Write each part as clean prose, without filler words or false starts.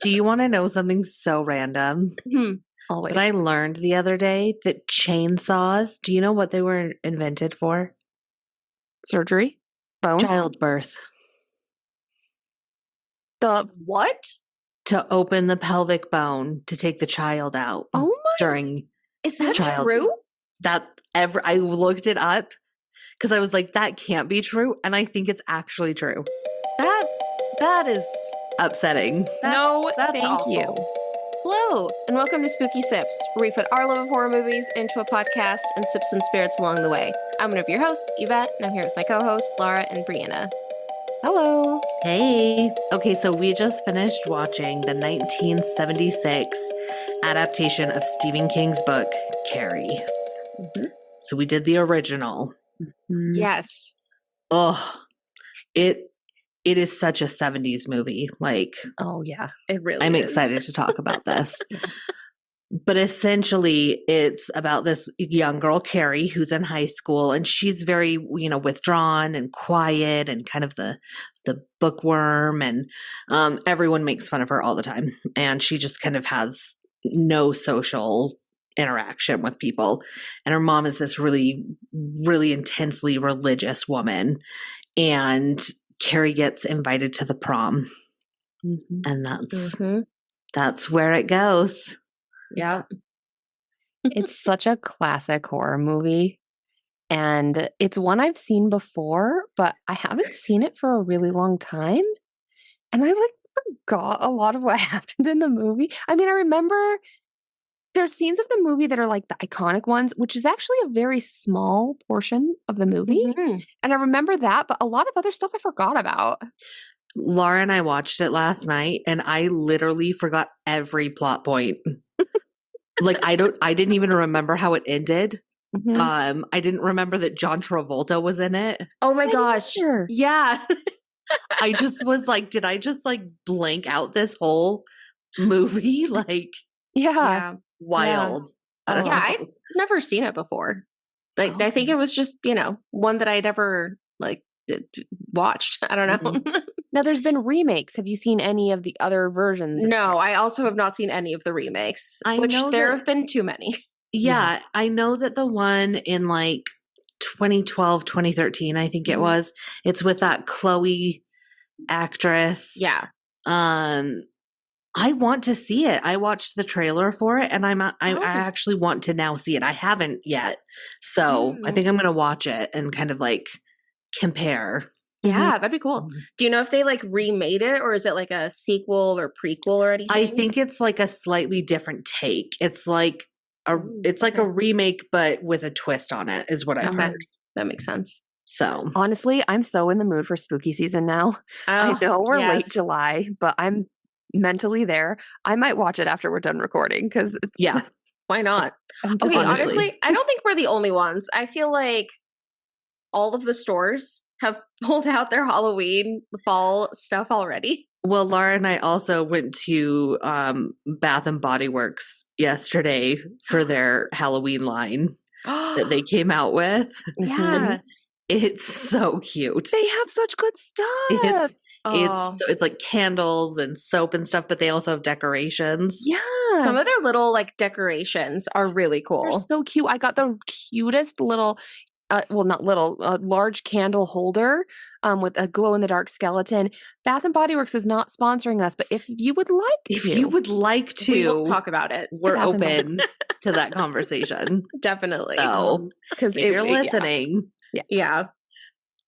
Do you want to know something so random? Always. But I learned the other day that chainsaws, do you know what they were invented for? Surgery? Bones? Childbirth. The what? To open the pelvic bone to take the child out. Oh my! During Is that child. true? I looked it up because I was like, that can't be true, and I think it's actually true. That is upsetting. That's thank awful. you. Hello, and welcome to Spooky Sips, where we put our love of horror movies into a podcast and sip some spirits along the way. I'm one of your hosts, Yvette, and I'm here with my co-hosts, Laura and Brianna. Hello. Hey. Okay, so we just finished watching the 1976 adaptation of Stephen King's book, Carrie. Mm-hmm. So we did the original. Mm-hmm. Yes. Oh, it is such a 70s movie. Like, oh yeah, it really I'm is. excited to talk about this. But essentially, it's about this young girl, Carrie, who's in high school, and she's very, withdrawn and quiet and kind of the bookworm, and everyone makes fun of her all the time. And she just kind of has no social interaction with people. And her mom is this really, really intensely religious woman. And Carrie gets invited to the prom. Mm-hmm. And that's where it goes. Yeah. It's such a classic horror movie. And it's one I've seen before, but I haven't seen it for a really long time. And I forgot a lot of what happened in the movie. I mean, I remember there's scenes of the movie that are like the iconic ones, which is actually a very small portion of the movie. Mm-hmm. And I remember that, but a lot of other stuff I forgot about. Laura and I watched it last night, and I literally forgot every plot point. I didn't even remember how it ended. Mm-hmm. I didn't remember that John Travolta was in it. Oh my gosh. Yeah. I just was like, did I just blank out this whole movie? Yeah. Wild. Yeah. I've never seen it before. I think it was just, one that I'd ever watched. I don't know. Mm-hmm. Now there's been remakes. Have you seen any of the other versions? No, I also have not seen any of the remakes, there have been too many. Yeah, I know that the one in 2012, 2013, I think it was, it's with that Chloe actress. Yeah. I want to see it. I watched the trailer for it, and I actually want to now see it. I haven't yet. So I think I'm going to watch it and kind of compare. Yeah, that'd be cool. Do you know if they remade it, or is it a sequel or prequel or anything? I think it's a slightly different take. It's a remake, but with a twist on it, is what I've heard. That makes sense. So honestly, I'm so in the mood for spooky season now. I know we're late July, but I'm mentally there. I might watch it after we're done recording because why not? Okay, honestly, I don't think we're the only ones. I feel like all of the stores have pulled out their Halloween fall stuff already. Well, Laura and I also went to Bath and Body Works yesterday for their Halloween line that they came out with. Yeah. It's so cute. They have such good stuff. It's like candles and soap and stuff, but they also have decorations. Yeah. Some of their little decorations are really cool. They're so cute. I got the cutest little large candle holder with a glow-in-the-dark skeleton. Bath and Body Works is not sponsoring us, but if you would like to, we will talk about it. We're open to that conversation. Definitely. So, because if you're listening, yeah.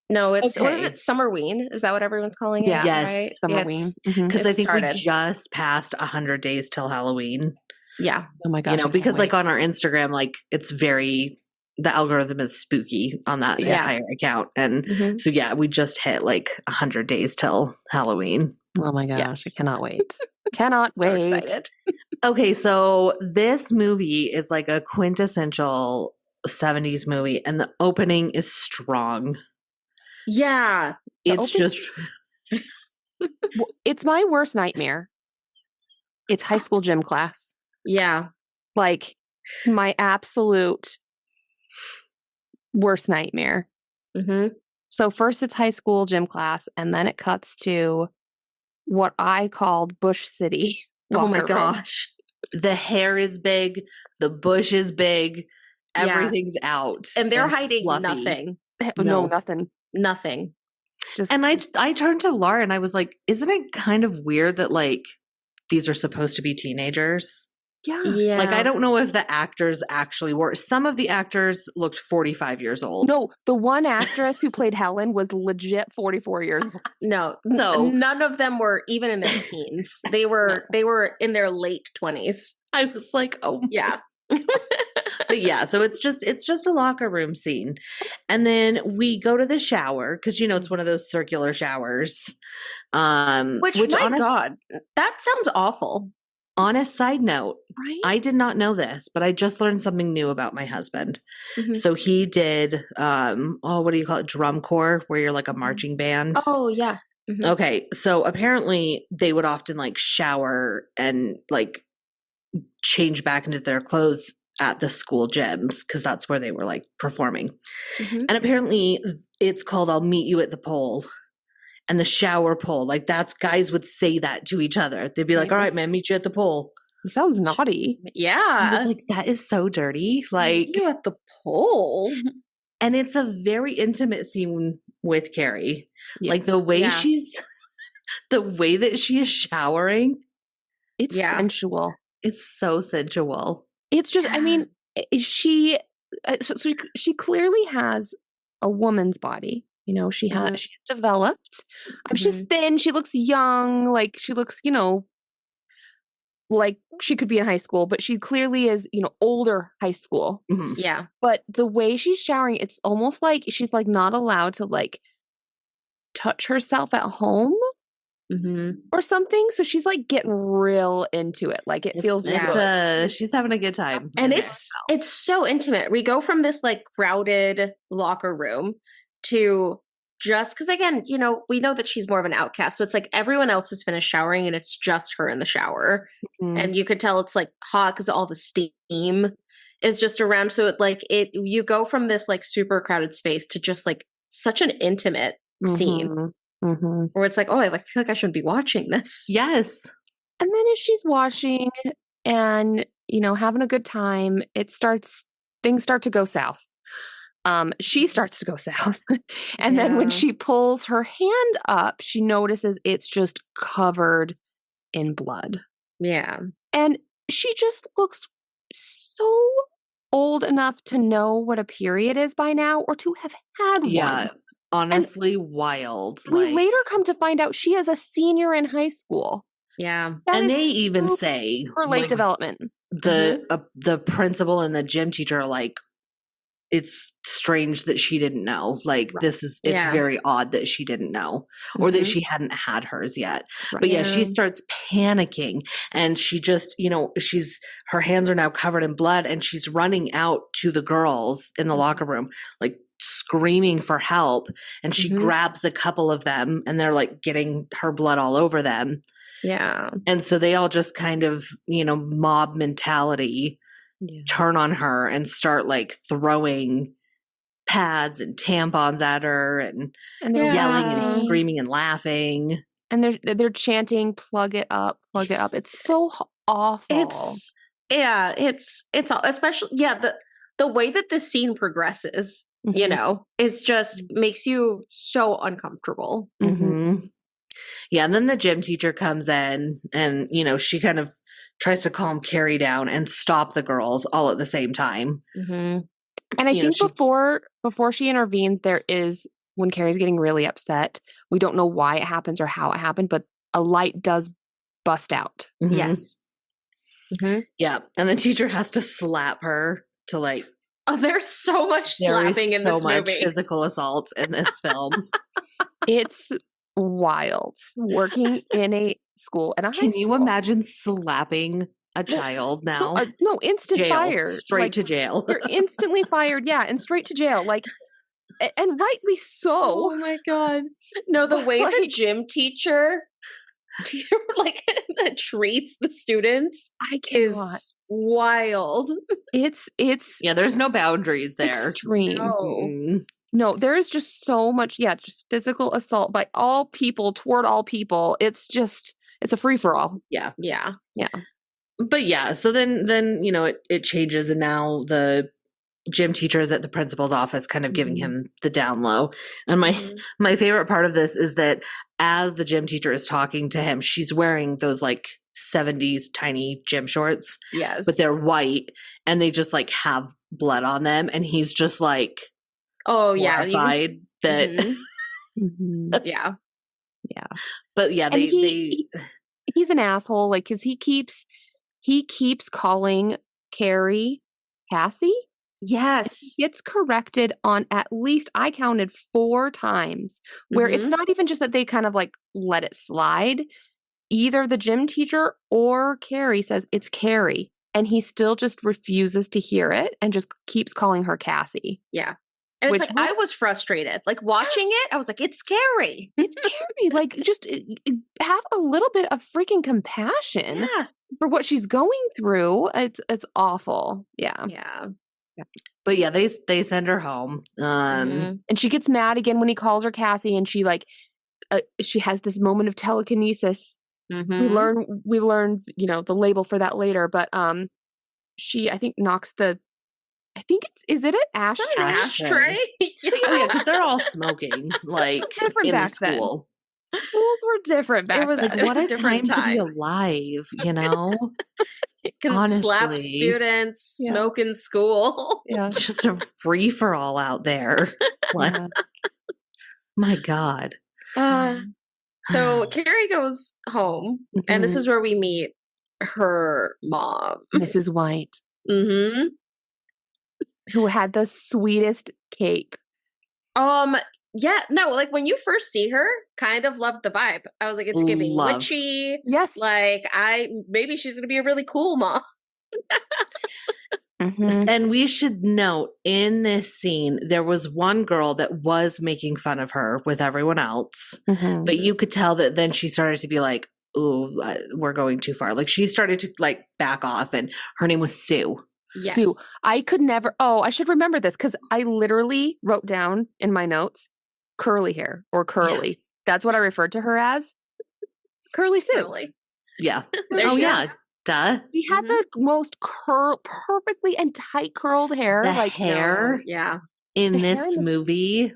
No, it's what is it? Summerween? Is that what everyone's calling it? Yeah. Yes, right? Summerween. Because I think we just passed 100 days till Halloween. Yeah. Oh my gosh. Because on our Instagram, it's very. The algorithm is spooky on that entire account. And so, we just hit 100 days till Halloween. Oh my gosh. Yes. I cannot wait. Cannot wait. I'm excited. Okay. So this movie is a quintessential 70s movie, and the opening is strong. Yeah. It's just. It's my worst nightmare. It's high school gym class. Yeah. My absolute worst nightmare. Mm-hmm. So first it's high school gym class, and then it cuts to what I called Bush City. Oh my locker room. gosh. The hair is big, the bush is big, everything's out. And they're hiding fluffy. nothing. No, nothing. Nothing. Just And I turned to Laura and I was like, isn't it kind of weird that like these are supposed to be teenagers? yeah. Like, I don't know if the actors actually were. Some of the actors looked 45 years old. No, the one actress who played Helen was legit 44 years old. No, none of them were even in their teens. They were in their late 20s. I was like, oh, yeah. But yeah, so it's just a locker room scene. And then we go to the shower because, it's one of those circular showers. Which my God, that sounds awful. On a side note, right? I did not know this, but I just learned something new about my husband. Mm-hmm. So he did, what do you call it? Drum corps, where you're like a marching band. Oh, yeah. Mm-hmm. Okay. So apparently they would often like shower and like change back into their clothes at the school gyms because that's where they were like performing. Mm-hmm. And apparently it's called I'll meet you at the pole. And the shower pole, like that's guys would say that to each other. They'd be like, all right, man, meet you at the pole. It sounds naughty. Yeah. I was like, that is so dirty. Like, meet you at the pole. And it's a very intimate scene with Carrie. Yeah. Like the way the way that she is showering. It's sensual. It's so sensual. It's just, I mean, she clearly has a woman's body. She's developed. She's thin. She looks young. Like she looks, like she could be in high school, but she clearly is, older high school. Mm-hmm. Yeah. But the way she's showering, it's almost like she's like not allowed to like touch herself at home or something. So she's like getting real into it. Like it feels good. She's having a good time. And it's so intimate. We go from this like crowded locker room to just because again, we know that she's more of an outcast. So it's like everyone else has finished showering and it's just her in the shower. Mm-hmm. And you could tell it's like hot because all the steam is just around. So you go from this like super crowded space to just like such an intimate scene where it's like, oh, I feel like I shouldn't be watching this. Yes. And then as she's watching and, having a good time, things start to go south. She starts to go south. And then when she pulls her hand up, she notices it's just covered in blood. Yeah. And she just looks so old enough to know what a period is by now or to have had one. Yeah. Honestly, wild. We later come to find out she is a senior in high school. Yeah. And they even say her late development. The principal and the gym teacher are like, it's strange that she didn't know. Like it's very odd that she didn't know or that she hadn't had hers yet. Right. But she starts panicking and she just, her hands are now covered in blood and she's running out to the girls in the locker room, like screaming for help. And she grabs a couple of them and they're like getting her blood all over them. Yeah. And so they all just kind of, mob mentality turn on her and start like throwing pads and tampons at her and they're yelling and screaming and laughing. And they're chanting, plug it up, plug it up. It's so awful. It's especially, the way that this scene progresses, is just makes you so uncomfortable. Mm-hmm. Yeah. And then the gym teacher comes in and, she kind of tries to calm Carrie down and stop the girls all at the same time. Mm-hmm. And I think before she intervenes, there is when Carrie's getting really upset. We don't know why it happens or how it happened, but a light does bust out. Mm-hmm. Yes. Mm-hmm. Yeah. And the teacher has to slap her to like. Oh, there's so much slapping in this movie. So much physical assault in this film. It's wild working in a school and a high school. Can you imagine slapping a child now? No, instant fire. Straight to jail. You're instantly fired, and straight to jail. Like, and rightly so. Oh my God. No, the way the gym teacher like treats the students is wild. It's there's no boundaries there. Extreme. No. No, there is just so much, just physical assault by all people toward all people. It's a free for all. Yeah. Yeah. But yeah, so then it changes, and now the gym teacher is at the principal's office kind of giving him the down low. And my favorite part of this is that as the gym teacher is talking to him, she's wearing those like 70s tiny gym shorts. Yes. But they're white and they just like have blood on them, and he's just like horrified that yeah. But yeah, he's an asshole, like, because he keeps calling Carrie Cassie. Yes. He gets corrected on at least, I counted 4 times, where it's not even just that they kind of like let it slide. Either the gym teacher or Carrie says it's Carrie, and he still just refuses to hear it and just keeps calling her Cassie. Yeah. And it's like, I was frustrated. Like, watching it, I was like, it's scary. It's scary. Like, just have a little bit of freaking compassion for what she's going through. It's awful. Yeah. But yeah, they send her home. And she gets mad again when he calls her Cassie, and she she has this moment of telekinesis. We learn, the label for that later, but she, I think, knocks is it an ashtray? An ashtray? Yeah, because they're all smoking, like, in the school. Schools were different back then. Like, what a time to be alive, you know? Can honestly slap students, smoke in school. It's just a free for all out there. My God. So Carrie goes home, and this is where we meet her mom, Mrs. White, who had the sweetest cape. Yeah, no, like when you first see her, kind of loved the vibe. I was like, it's giving witchy. Yes. Like, maybe she's going to be a really cool mom. And we should note, in this scene, there was one girl that was making fun of her with everyone else. But you could tell that then she started to be like, ooh, we're going too far. Like, she started to like back off, and her name was Sue. Yes. Sue. I could never. Oh, I should remember this, because I literally wrote down in my notes curly hair or curly. Yeah. That's what I referred to her as. Curly Sue. Yeah. Yeah. Duh. She had the most perfectly and tight curled hair. The hair. In the this movie.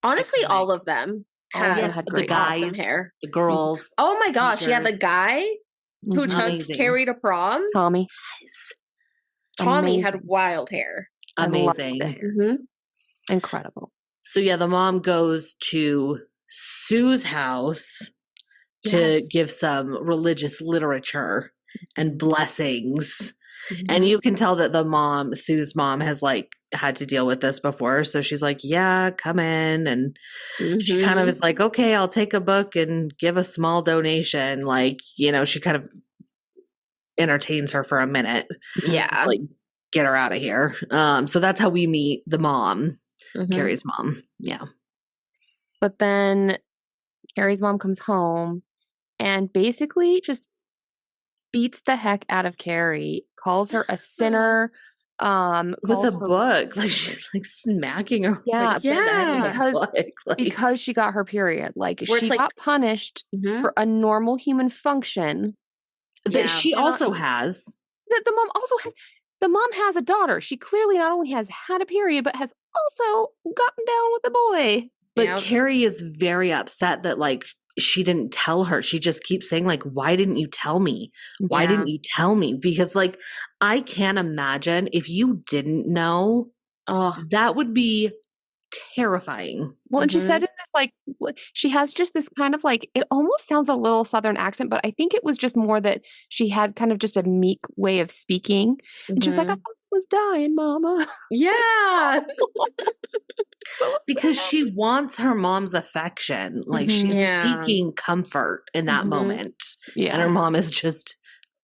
Honestly, all of them had the guys, awesome hair. The girls. Oh my gosh. Yeah. The guy who took Carrie to prom. Tommy. Yes. Tommy had wild hair. Amazing. Incredible. So yeah, the mom goes to Sue's house to give some religious literature and blessings. And you can tell that the mom, Sue's mom, has like had to deal with this before. So she's like, yeah, come in. And she kind of is like, okay, I'll take a book and give a small donation. Like, she kind of entertains her for a minute. Yeah. Like, get her out of here. So that's how we meet the mom, Carrie's mom. Yeah. But then Carrie's mom comes home and basically just beats the heck out of Carrie, calls her a sinner. With a book. Like, she's like smacking her. Because she got her period. Like, she got punished for a normal human function. That she also has. That the mom also has. The mom has a daughter. She clearly not only has had a period, but has also gotten down with the boy. But Carrie is very upset that, like, she didn't tell her. She just keeps saying, like, why didn't you tell me? Why didn't you tell me? Because, like, I can't imagine if you didn't know, that would be terrifying. Well, and she said in this, like, she has just this kind of like, it almost sounds a little Southern accent, but I think it was just more that she had kind of just a meek way of speaking. And she was like, I thought I was dying, mama. Yeah. Because she wants her mom's affection. Like, she's seeking comfort in that moment. Yeah. And her mom is just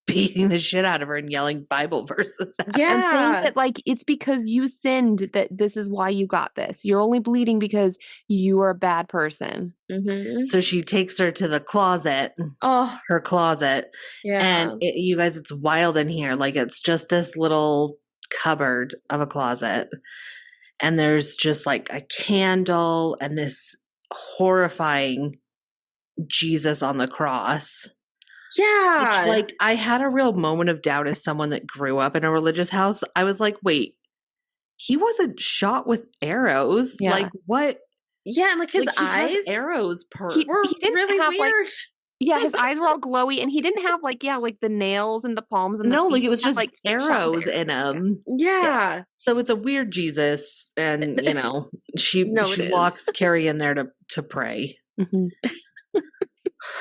beating the shit out of her and yelling Bible verses at her. And saying that, like, it's because you sinned that this is why you got this. You're only bleeding because you are a bad person. So she takes her to the closet. Her closet. Yeah. And you guys, it's wild in here. Like, it's just this little cupboard of a closet. and there's just like a candle and this horrifying Jesus on the cross. Yeah. Which, like, I had a real moment of doubt as someone that grew up in a religious house. I was like, wait, he wasn't shot with arrows. Yeah. Like, what? Yeah, and like his Like, he has eyes arrows per. were he didn't really have, like, weird. Yeah, his eyes were all glowy, and he didn't have like the nails and the palms and the No, feet. like it was He had, just like, shot arrows there. in him. Yeah. So it's a weird Jesus, and you know, she No, it locks is. Carrie in there to pray. Mhm.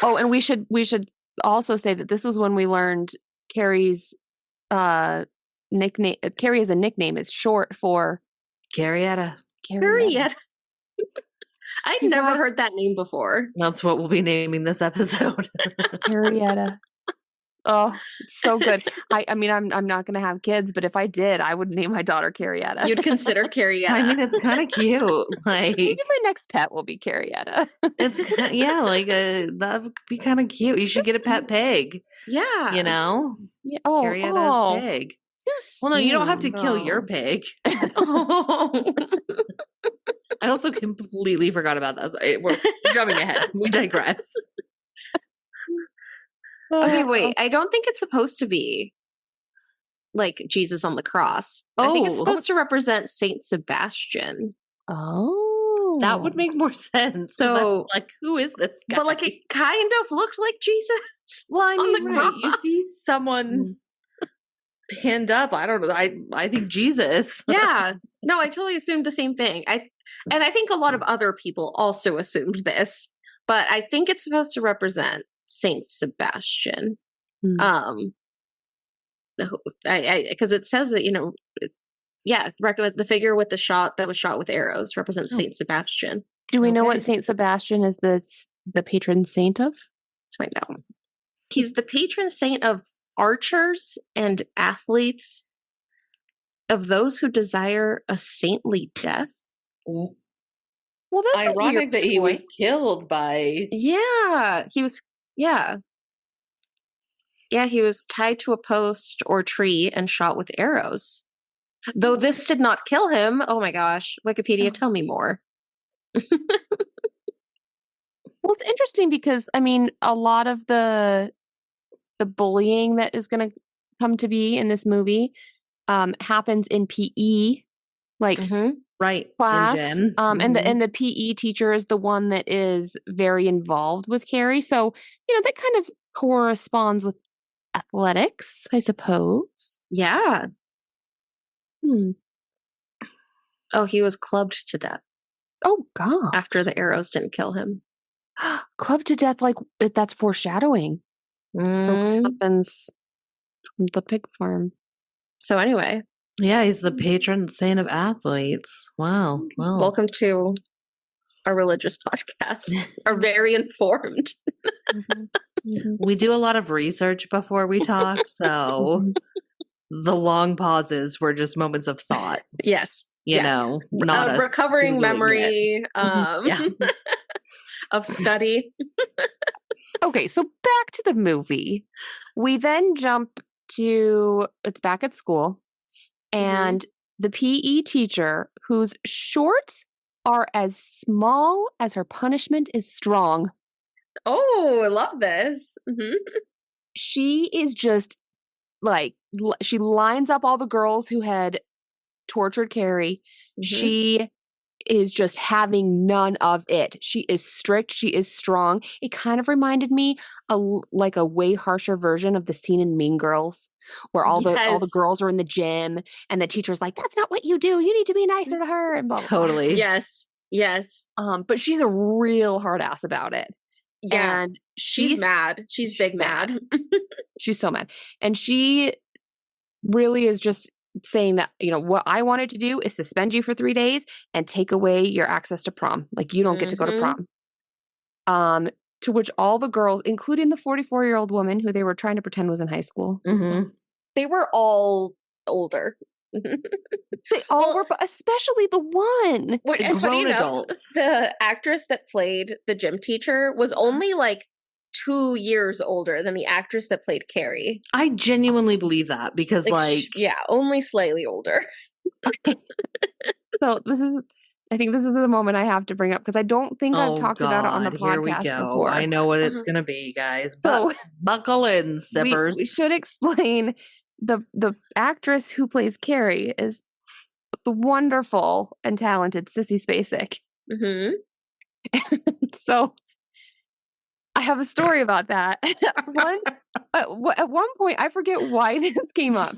Oh, and we should also say that this was when we learned Carrie's nickname. Carrie as a nickname is short for Carrieta. Carrieta. I'd You never guys- heard that name before. That's what we'll be naming this episode. Carrieta. Oh, it's so good. I mean, I'm not gonna have kids, but if I did, I would name my daughter Carrieta. You'd consider Carrieta. I mean, it's kind of cute. Like, Maybe my next pet will be Carrieta. it's yeah, like that would be kind of cute. You should get a pet pig. Yeah. You know, Yeah. Oh, Carrieta's pig. too Well, no, you don't have to soon. kill your Oh. pig. Oh. I also completely forgot about that. So we're jumping ahead. We digress. Okay, wait. I don't think it's supposed to be like Jesus on the cross. I think it's Oh. supposed to represent Saint Sebastian. Oh, That would make more sense. So, I was So- like, who is this guy? But like it kind of looked like Jesus. well, I on mean, the right, you cross. see someone pinned up. I don't know. I think Jesus. Yeah. No, I totally assumed the same thing. And I think a lot of other people also assumed this, but I think it's supposed to represent Saint Sebastian. Hmm. Because it says that, you know, recommend the figure with the shot that was shot with arrows represents Oh. Saint Sebastian. Do we know Okay. what Saint Sebastian is the patron saint of? Let's find out. He's the patron saint of archers and athletes, of those who desire a saintly death. Well, that's Ironic a weird that he was choice. killed by. Yeah, he was. Yeah. Yeah, he was tied to a post or tree and shot with arrows. Though this did not kill him. Oh my gosh. Wikipedia, tell me more. Well, it's interesting because I mean, a lot of the bullying that is going to come to be in this movie happens in PE, like Mhm. Right. class. In gym. And the PE teacher is the one that is very involved with Carrie. So, you know, that kind of corresponds with athletics, I suppose. Yeah. Hmm. Oh, he was clubbed to death Oh God. after the arrows didn't kill him. Clubbed to death, like that's foreshadowing. Mm. Happens from the pig farm. So anyway, Yeah, he's the patron saint of athletes. Wow. Well, welcome to our religious podcast. Are very informed. Mhm. Mhm. we do a lot of research before we talk, so Mhm. the long pauses were just moments of thought. Yes. You Yes. know, not us Recovering Googling memory Yeah. of study. Okay, so back to the movie. We then jump to it's back at school, and the PE teacher, whose shorts are as small as her punishment is strong. Oh, I love this. Mhm. She is just like she lines up all the girls who had tortured Carrie. Mhm. She is just having none of it. She is strict. She is strong. It kind of reminded me like a way harsher version of the scene in Mean Girls, where all the Yes. girls are in the gym and the teacher's like, "That's not what you do. You need to be nicer to her." And blah, blah, blah. Totally. Yes. Yes. But she's a real hard ass about it. Yeah. And She's mad. She's big she's mad. She's so mad. And she really is just saying that, you know, what I wanted to do is suspend you for 3 days and take away your access to prom. Like, you don't get to go to Mhm. prom. To which all the girls, including the 44-year-old woman who they were trying to pretend was in high school, Mm-hmm. They were all older. they all were, but especially the one. And funny Grown enough, adults. the actress that played the gym teacher was only like 2 years older than the actress that played Carrie. I genuinely believe that because, like, yeah, only slightly older. So I think this is the moment I have to bring up because I don't think I've Oh talked about it on the God, here we podcast go. before. I know what it's Uh-huh. gonna be, guys. So But buckle in, sippers. we should explain the actress who plays Carrie is the wonderful and talented Sissy Spacek. Mm-hmm. So I have a story about that. At one point, I forget why this came up,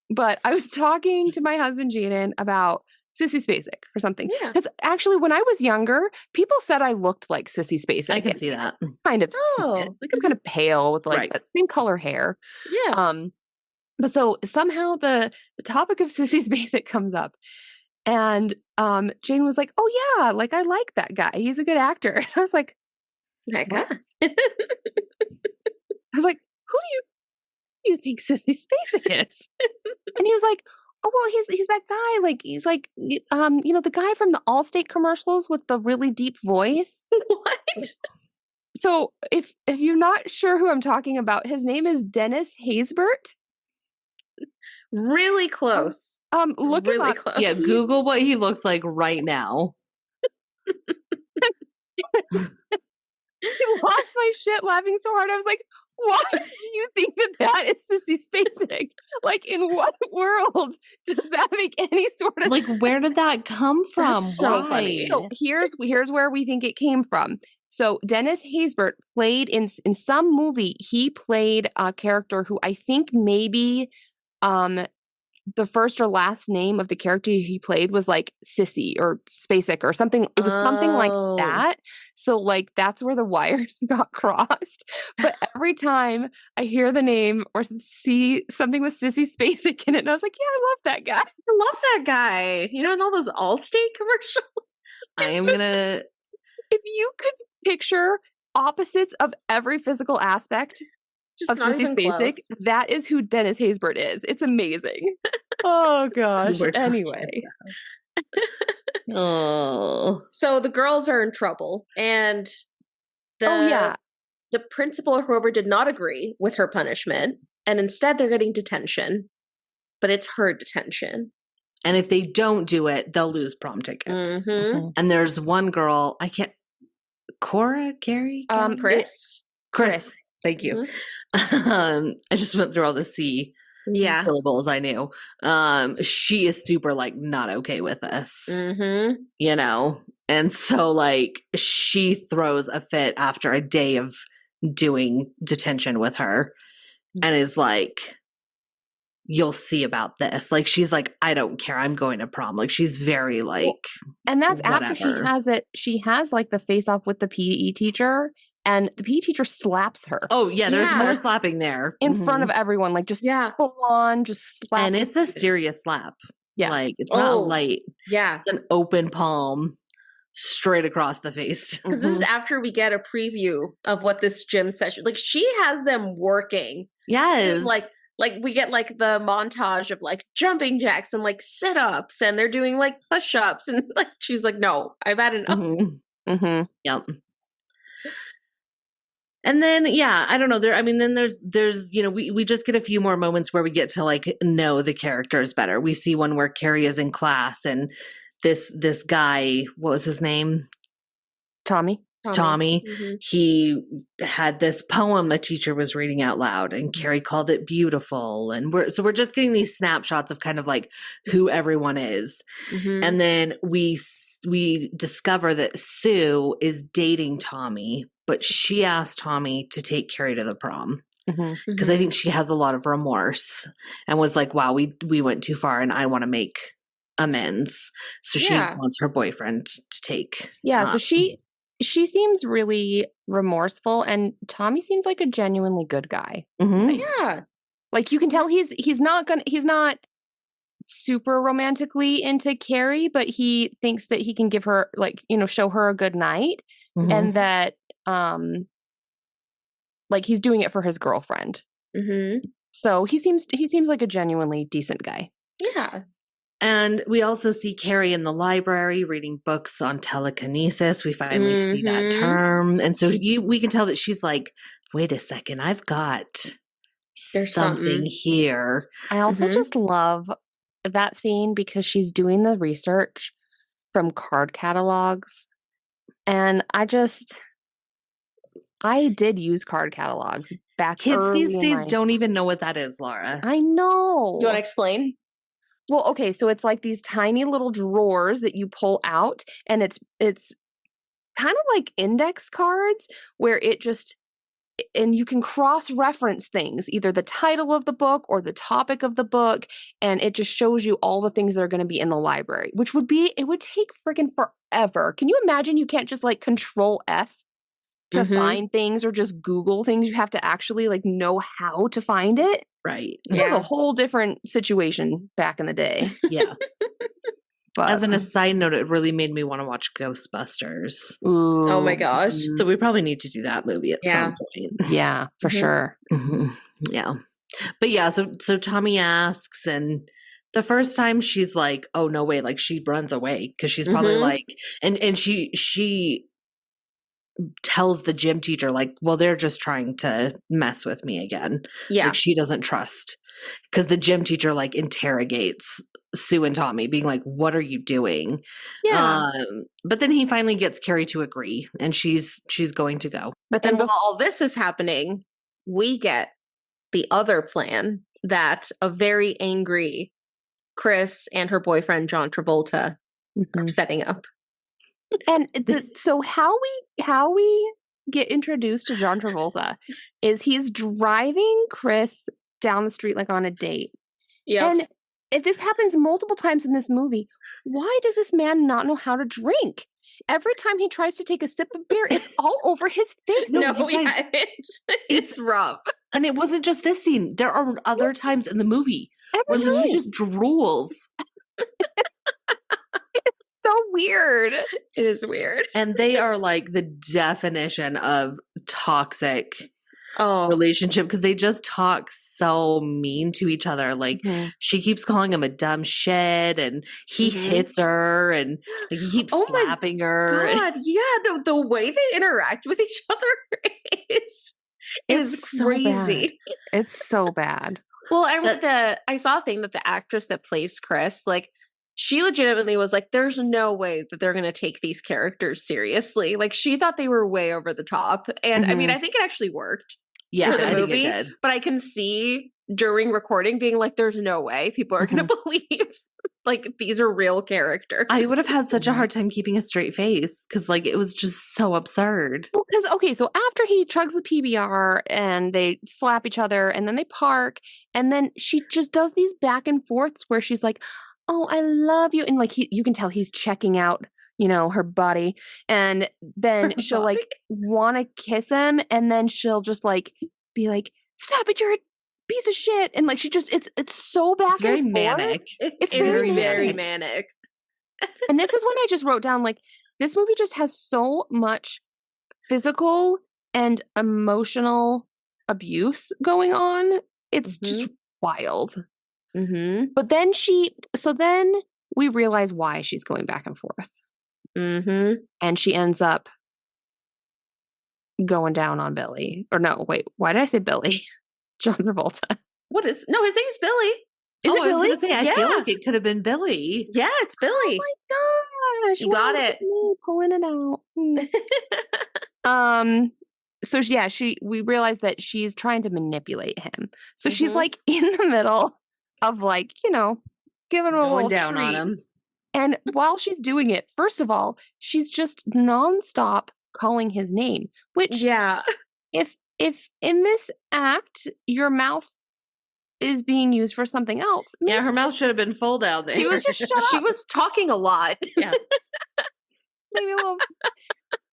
but I was talking to my husband Jaden about Sissy Spacek or something. Yeah. Because actually, when I was younger, people said I looked like Sissy Spacek. I can see that. Kind of, Oh. like I'm kind of pale with like Right. that same color hair. Yeah. But so somehow the topic of Sissy Spacek comes up, and Jane was like, "Oh yeah, like I like that guy. He's a good actor." And I was like, That "What?" guy. I was like, "Who do you think Sissy Spacek is?" And he was like, "Oh well, he's that guy. Like he's like the guy from the Allstate commercials with the really deep voice." What? So if you're not sure who I'm talking about, his name is Dennis Haysbert. Really close. Look him really up. close. Yeah, Google what he looks like right now. I lost my shit laughing so hard. I was like, why do you think that is Sissy Spacek? Like, in what world does that make any sort of Like, where did that come from? That's so Why? funny. So here's where we think it came from. So Dennis Haysbert played in some movie. He played a character who I think maybe the first or last name of the character he played was like Sissy or Spacek or something. It was something like Oh. that. So like that's where the wires got crossed. But every time I hear the name or see something with Sissy Spacek in it, and I was like, yeah, I love that guy. I love that guy. You know, in all those Allstate commercials. I It's am just- gonna. If you could picture opposites of every physical aspect just of not Sissy even Spacek, close. that is who Dennis Haysbert is. It's amazing. Oh gosh. We're talking Anyway. Oh, So the girls are in trouble, and Oh yeah. the principal or whoever did not agree with her punishment, and instead they're getting detention. But it's her detention. and if they don't do it, they'll lose prom tickets. Mm-hmm. And there's one girl. I can't. Cora, Carrie, Chris. Chris. Thank you. I just went through all the C Yeah. syllables I knew. She is super like not okay with this, Mm-hmm. you know? And so like she throws a fit after a day of doing detention with her and is like, you'll see about this. Like she's like, I don't care. I'm going to prom. Like she's very like And that's after whatever. she has like the face off with the PE teacher, and the PE teacher slaps her Oh yeah, there's Yeah. more slapping there. in front Mhm. of everyone, like just Yeah. full on, just slap. And it's a serious slap. Yeah. Like it's not Oh. light. Yeah. It's an open palm straight across the face. Because this is after we get a preview of what this gym session, like she has them working. Yes. Like we get like the montage of like jumping jacks and like sit-ups, and they're doing like push-ups, and like she's like, no, I've had enough. Mhm. Mm-hmm. Yep. And then yeah, I don't know. Then there's we just get a few more moments where we get to like know the characters better. We see one where Carrie is in class and this guy, what was his name? Tommy. Tommy. Mhm. He had this poem the teacher was reading out loud and Carrie called it beautiful. And we're just getting these snapshots of kind of like who everyone is. Mhm. And then we discover that Sue is dating Tommy, but she asked Tommy to take Carrie to the prom Mm-hmm. because I think she has a lot of remorse and was like, wow, we went too far and I want to make amends. So she Yeah. wants her boyfriend to take. Yeah. So she seems really remorseful, and Tommy seems like a genuinely good guy. Mhm. Yeah. Like you can tell he's not super romantically into Carrie, but he thinks that he can give her show her a good night, Mhm. and that like he's doing it for his girlfriend. Mm-hmm. So he seems like a genuinely decent guy. Yeah. And we also see Carrie in the library reading books on telekinesis. We finally see that Mhm. term. And so we can tell that she's like, wait a second, I've got There's something something. here. I also Mhm. just love that scene because she's doing the research from card catalogs. And I did use card catalogs back Kids early these in days my... don't even know what that is, Laura. I know. Do you want to explain? Well, okay, so it's like these tiny little drawers that you pull out, and it's kind of like index cards where and you can cross-reference things, either the title of the book or the topic of the book, and it just shows you all the things that are going to be in the library, which would take freaking forever. Can you imagine you can't just like Control F to find things or just Google things? You have to actually like know how to find it. Right. It was a whole different situation back in the day. Yeah. But, as an aside note, it really made me want to watch Ghostbusters. ooh, Oh my gosh. So we probably need to do that movie at some point. Yeah, for sure. Yeah. But yeah, so Tommy asks, and the first time she's like, oh, no way. Like she runs away because she's probably like, and she tells the gym teacher like, well, they're just trying to mess with me again. Yeah. Like she doesn't trust, because the gym teacher like interrogates Sue and Tommy, being like, what are you doing? Yeah. But then he finally gets Carrie to agree, and she's going to go. But then And while all this is happening, we get the other plan that a very angry Chris and her boyfriend John Travolta are setting up. And so how we get introduced to John Travolta is he's driving Chris down the street like on a date. Yeah. And this happens multiple times in this movie. Why does this man not know how to drink? Every time he tries to take a sip of beer, it's all over his face. No, you guys, it's rough. And it wasn't just this scene. There are other times in the movie where Every time. he just drools. It's so weird. It is weird. And they are like the definition of toxic relationship, because they just talk so mean to each other. Like she keeps calling him a dumb shit, and he hits her, and like, he keeps slapping her. God, yeah, the way they interact with each other is crazy. So it's so bad. Well, I saw a thing that the actress that plays Chris, like, she legitimately was like, there's no way that they're going to take these characters seriously. Like, she thought they were way over the top. And I mean, I think it actually worked for the movie. Think it did. But I can see during recording being like, there's no way people are going to believe like these are real characters. I would have had such a hard time keeping a straight face, because like it was just so absurd. Well, because okay, so after he chugs the PBR and they slap each other, and then they park, and then she just does these back and forths where she's like, oh, I love you. And like, you can tell he's checking out, her body. And then she'll like want to kiss him. And then she'll just like be like, stop it. You're a piece of shit. And like, she just, it's so back It's very and forth. manic. It's very, very manic. And this is when I just wrote down, like, this movie just has so much physical and emotional abuse going on. It's just wild. But then then we realize why she's going back and forth. And she ends up going down on Billy. Or no, wait, why did I say Billy? John Travolta. No, his name's Billy. Is it Billy? I was gonna say, I feel like it could have been Billy. Yeah, it's Billy. Oh my gosh. You got it. Me pulling it out. So yeah, we realize that she's trying to manipulate him. So she's like in the middle of like, giving him a little down treat. on him. And while she's doing it, first of all, she's just nonstop calling his name, which if in this act your mouth is being used for something else. Yeah, her mouth should have been full down there. She was talking a lot. Yeah. Maybe a little.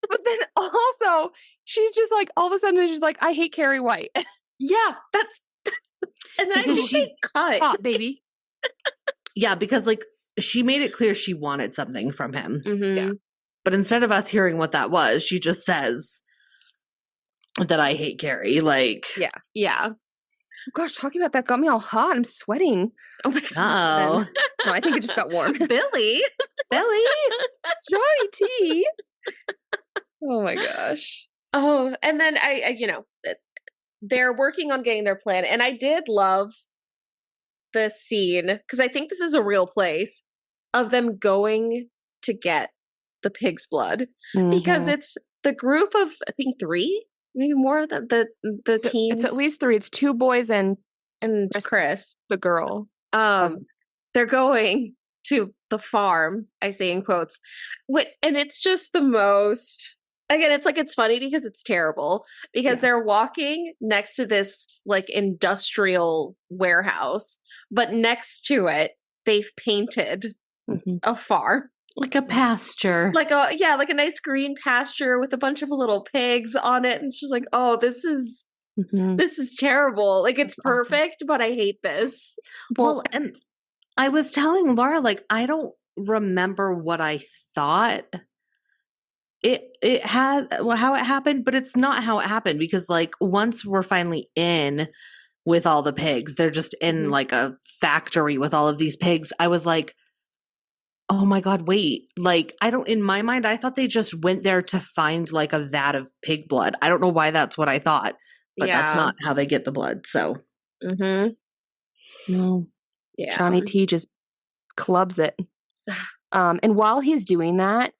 But then also, she's just like, all of a sudden, she's like, I hate Carrie White. Yeah, that's. And then she cut. Stop, baby. Yeah, because like she made it clear she wanted something from him. Yeah. But instead of us hearing what that was, she just says that I hate Carrie. Like, Yeah. Oh, gosh, talking about that got me all hot. I'm sweating. Oh my oh, no, I think it just got warm. Billy. Johnny T. Oh my gosh. Oh, and then I they're working on getting their plan. And I did love the scene, because I think this is a real place, of them going to get the pig's blood because it's the group of, I think 3, maybe more, the teens. It's at least 3. It's 2 boys and Chris, the girl. They're going to the farm, I say in quotes, and it's just the most, again, it's like, it's funny because it's terrible because they're walking next to this like industrial warehouse, but next to it they've painted a farm, like a pasture, like a nice green pasture with a bunch of little pigs on it, and it's just like, oh, this is terrible. Like, it's perfect, but I hate this. Well, and I was telling Laura, like, I don't remember what I thought it has, well, how it happened, but it's not how it happened because, like, once we're finally in with all the pigs, they're just in like a factory with all of these pigs. I was like, oh my God, wait, like, in my mind, I thought they just went there to find like a vat of pig blood. I don't know why that's what I thought, but that's not how they get the blood. So, no. Yeah. Johnny T just clubs it. And while he's doing that,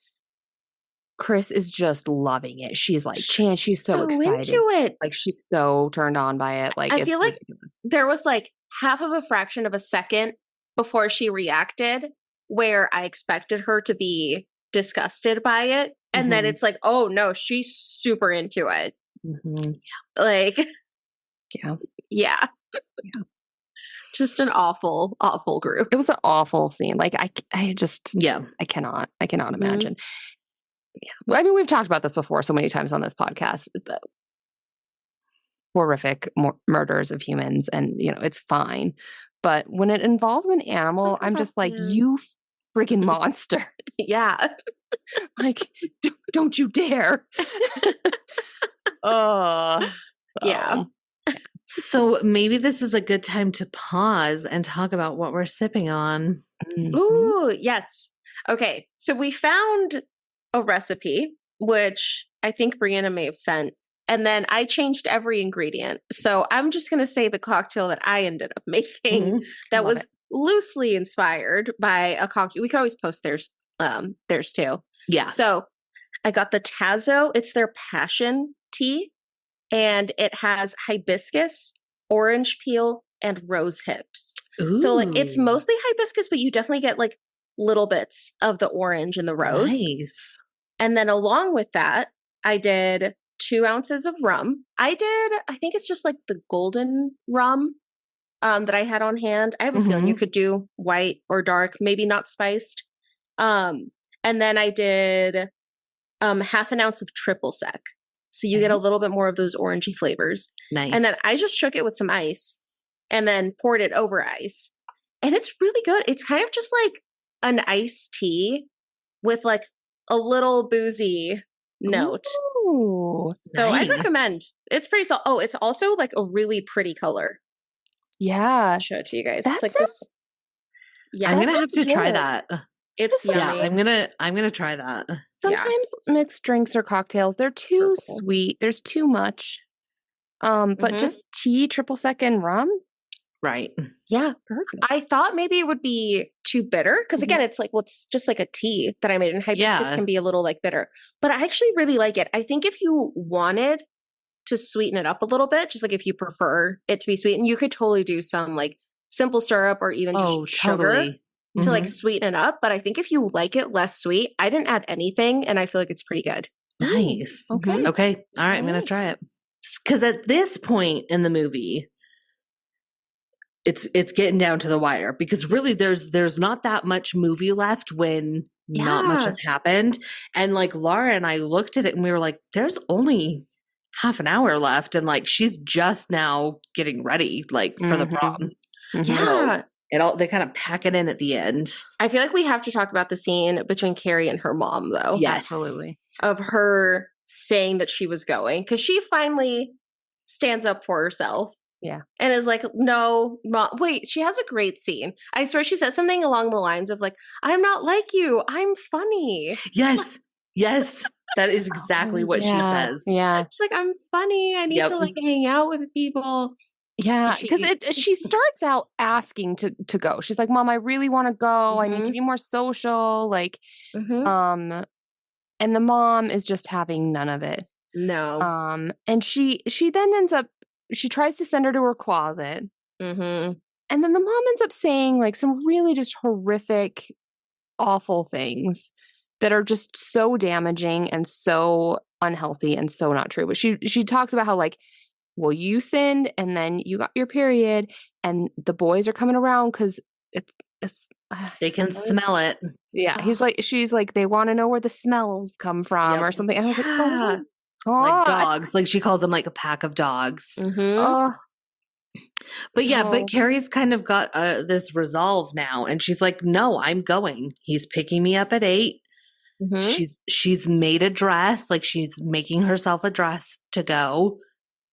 Chris is just loving it. She's like, she's so excited. Into it. Like, she's so turned on by it. Like, I feel like there was like half of a fraction of a second before she reacted where I expected her to be disgusted by it. And then it's like, oh no, she's super into it. Like, yeah. Just an awful, awful group. It was an awful scene. Like, I just, I cannot imagine. Yeah. Well, I mean, we've talked about this before so many times on this podcast, the horrific murders of humans, and, you know, it's fine. But when it involves an animal, I'm just like, you freaking monster. Yeah. Like, don't you dare. Oh. Yeah. So maybe this is a good time to pause and talk about what we're sipping on. Ooh, yes. Okay. So we found a recipe, which I think Brianna may have sent. And then I changed every ingredient. So I'm just going to say the cocktail that I ended up making that was loosely inspired by a cocktail. We could always post theirs too. Yeah. So I got the Tazo. It's their passion tea. And it has hibiscus, orange peel, and rose hips. Ooh. So like, it's mostly hibiscus, but you definitely get like little bits of the orange and the rose. Nice. And then along with that, I did 2 ounces of rum. I think it's just like the Golden Rum that I had on hand. I have a feeling you could do white or dark, maybe not spiced. And then I did half an ounce of triple sec. So you get a little bit more of those orangey flavors. Nice. And then I just shook it with some ice and then poured it over ice. And it's really good. It's kind of just like an iced tea with like a little boozy note. Ooh, so nice. I'd recommend. It's pretty solid. Oh, it's also like a really pretty color. Yeah. I'll show it to you guys. It's like this. Yeah, I'm gonna have to try that. It's yummy. I'm gonna try that. Sometimes mixed drinks or cocktails, they're too sweet. There's too much. But just tea, triple sec, and rum. Right. Yeah. Perfect. I thought maybe it would be too bitter because again, it's like, well, it's just like a tea that I made, and hibiscus can be a little like bitter. But I actually really like it. I think if you wanted to sweeten it up a little bit, just like if you prefer it to be sweetened, you could totally do some like simple syrup or even just sugar to like sweeten it up. But I think if you like it less sweet, I didn't add anything and I feel like it's pretty good. Nice. Okay. Okay. All right. I'm going to try it. Because at this point in the movie, it's getting down to the wire because really there's not that much movie left when not much has happened. And like Laura and I looked at it and we were like, there's only half an hour left. And like, she's just now getting ready like for the prom. Yeah. So they kind of pack it in at the end. I feel like we have to talk about the scene between Carrie and her mom though. Yes. Absolutely. Of her saying that she was going because she finally stands up for herself. Yeah. And is like, no, Mom. Wait, she has a great scene. I swear she says something along the lines of like, I'm not like you. I'm funny. Yes. Yes. That is exactly what she says. Yeah. She's like, I'm funny. I need to like hang out with people. Yeah, because she starts out asking to go. She's like, "Mom, I really want to go. I need to be more social." Like, and the mom is just having none of it. No. And she then ends up, she tries to send her to her closet. And then the mom ends up saying like some really just horrific, awful things that are just so damaging and so unhealthy and so not true. But she talks about how like, well, you sinned and then you got your period and the boys are coming around because it's they can smell it. Yeah. She's like, they want to know where the smells come from or something. And I was like, oh, like dogs. Like she calls them like a pack of dogs. Oh. But Carrie's kind of got this resolve now. And she's like, no, I'm going. He's picking me up at 8. She's made a dress. Like she's making herself a dress to go.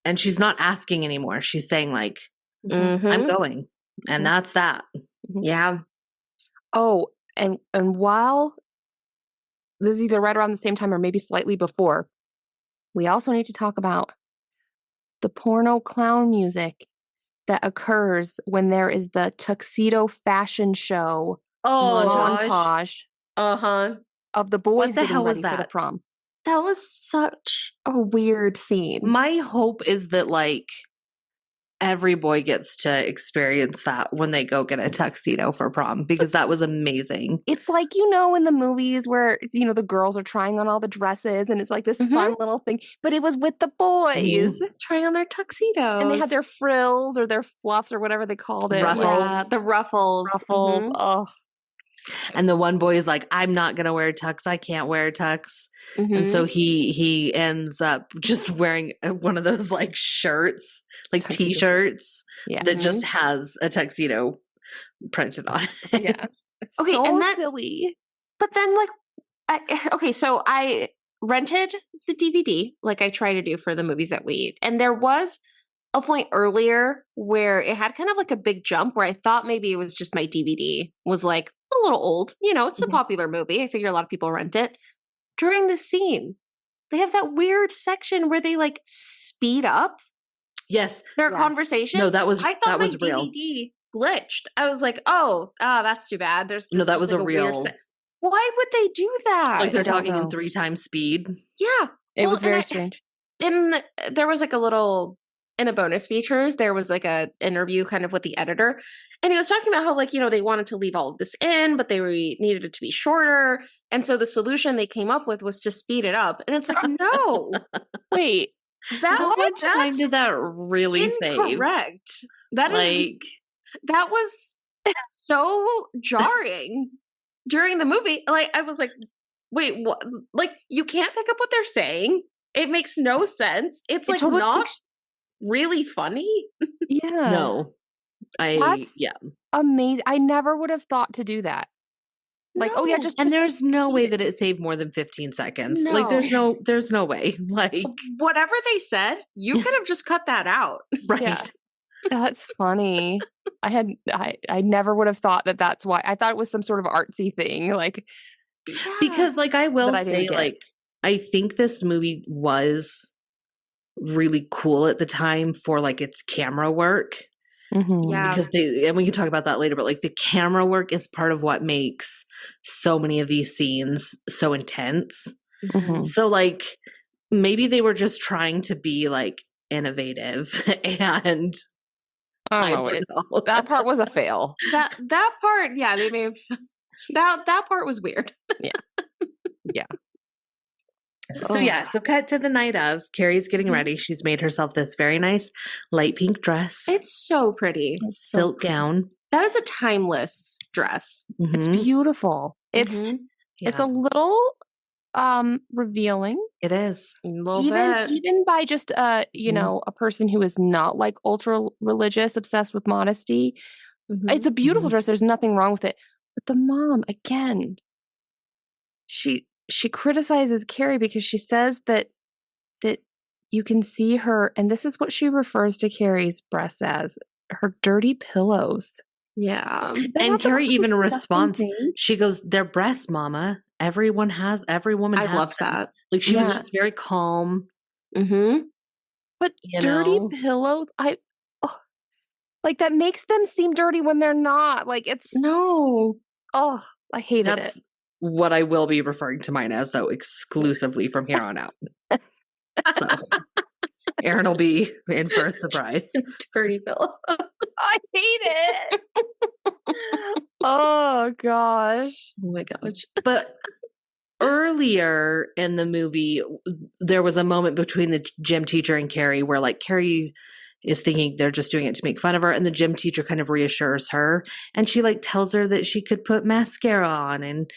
And she's not asking anymore. She's saying like, I'm going. And that's that. Yeah. Oh, and while this is either right around the same time or maybe slightly before, we also need to talk about the porno clown music that occurs when there is the tuxedo fashion show montage of the boys getting ready for the prom. That was such a weird scene. My hope is that like every boy gets to experience that when they go get a tuxedo for prom, because that was amazing. It's like, in the movies where, the girls are trying on all the dresses and it's like this fun little thing, but it was with the boys trying on their tuxedos. And they had their frills or their fluffs or whatever they called it. Ruffles. Yeah, the ruffles. Oh. And the one boy is like, I'm not going to wear a tux. I can't wear a tux. And so he ends up just wearing one of those like shirts, like tuxedo T-shirts that just has a tuxedo printed on it. Yes. It's so silly. But then so I rented the DVD like I try to do for the movies that we eat. And there was a point earlier where it had kind of like a big jump where I thought maybe it was just my DVD was like a little old. It's a popular movie. I figure a lot of people rent it. During the scene, they have that weird section where they like speed up their conversation. No, that was I thought that was my real. DVD glitched. I was like, oh, that's too bad. That was like a real. Why would they do that? Like they're talking in 3 times speed. Yeah. It was very strange. And there was like a little, in the bonus features, there was like a interview kind of with the editor. And he was talking about how like, they wanted to leave all of this in, but they needed it to be shorter. And so the solution they came up with was to speed it up. And it's like, no. Wait. How much time did that really save? Correct. That was so jarring during the movie. Like I was like, wait, what? Like you can't pick up what they're saying. It makes no sense. It's like totally not really funny. Yeah. No. That's amazing. I never would have thought to do that. Like, no. And there's no way that it saved more than 15 seconds. No. Like there's no way. Like whatever they said, you could have just cut that out. Right. Yeah. That's funny. I never would have thought that's why. I thought it was some sort of artsy thing. Like because like I will say like I think this movie was really cool at the time for like its camera work. Yeah. Because and we can talk about that later, but like the camera work is part of what makes so many of these scenes so intense. So like maybe they were just trying to be like innovative and I don't know. That part was a fail. That part, yeah, they may have that part was weird. Yeah. So cut to the night of. Carrie's getting ready. She's made herself this very nice light pink dress. It's so pretty. Silk gown. That is a timeless dress. It's beautiful. It's a little revealing. It is. A little bit. Even by just a person who is not like ultra religious, obsessed with modesty. It's a beautiful dress. There's nothing wrong with it. But the mom, again, she criticizes Carrie because she says that you can see her, and this is what she refers to Carrie's breasts as, her dirty pillows. Yeah. And Carrie even responds, she goes, they're breasts, mama. Every woman has I love that. Like she was just very calm. But dirty pillows, Like, that makes them seem dirty when they're not. Like, it's No. oh, I hated That's it. what I will be referring to mine as, though, exclusively from here on out. So Aaron will be in for a surprise. Dirty Bill. I hate it. Oh gosh. Oh my gosh. But earlier in the movie, there was a moment between the gym teacher and Carrie where, like, Carrie is thinking they're just doing it to make fun of her, and the gym teacher kind of reassures her, and she, like, tells her that she could put mascara on and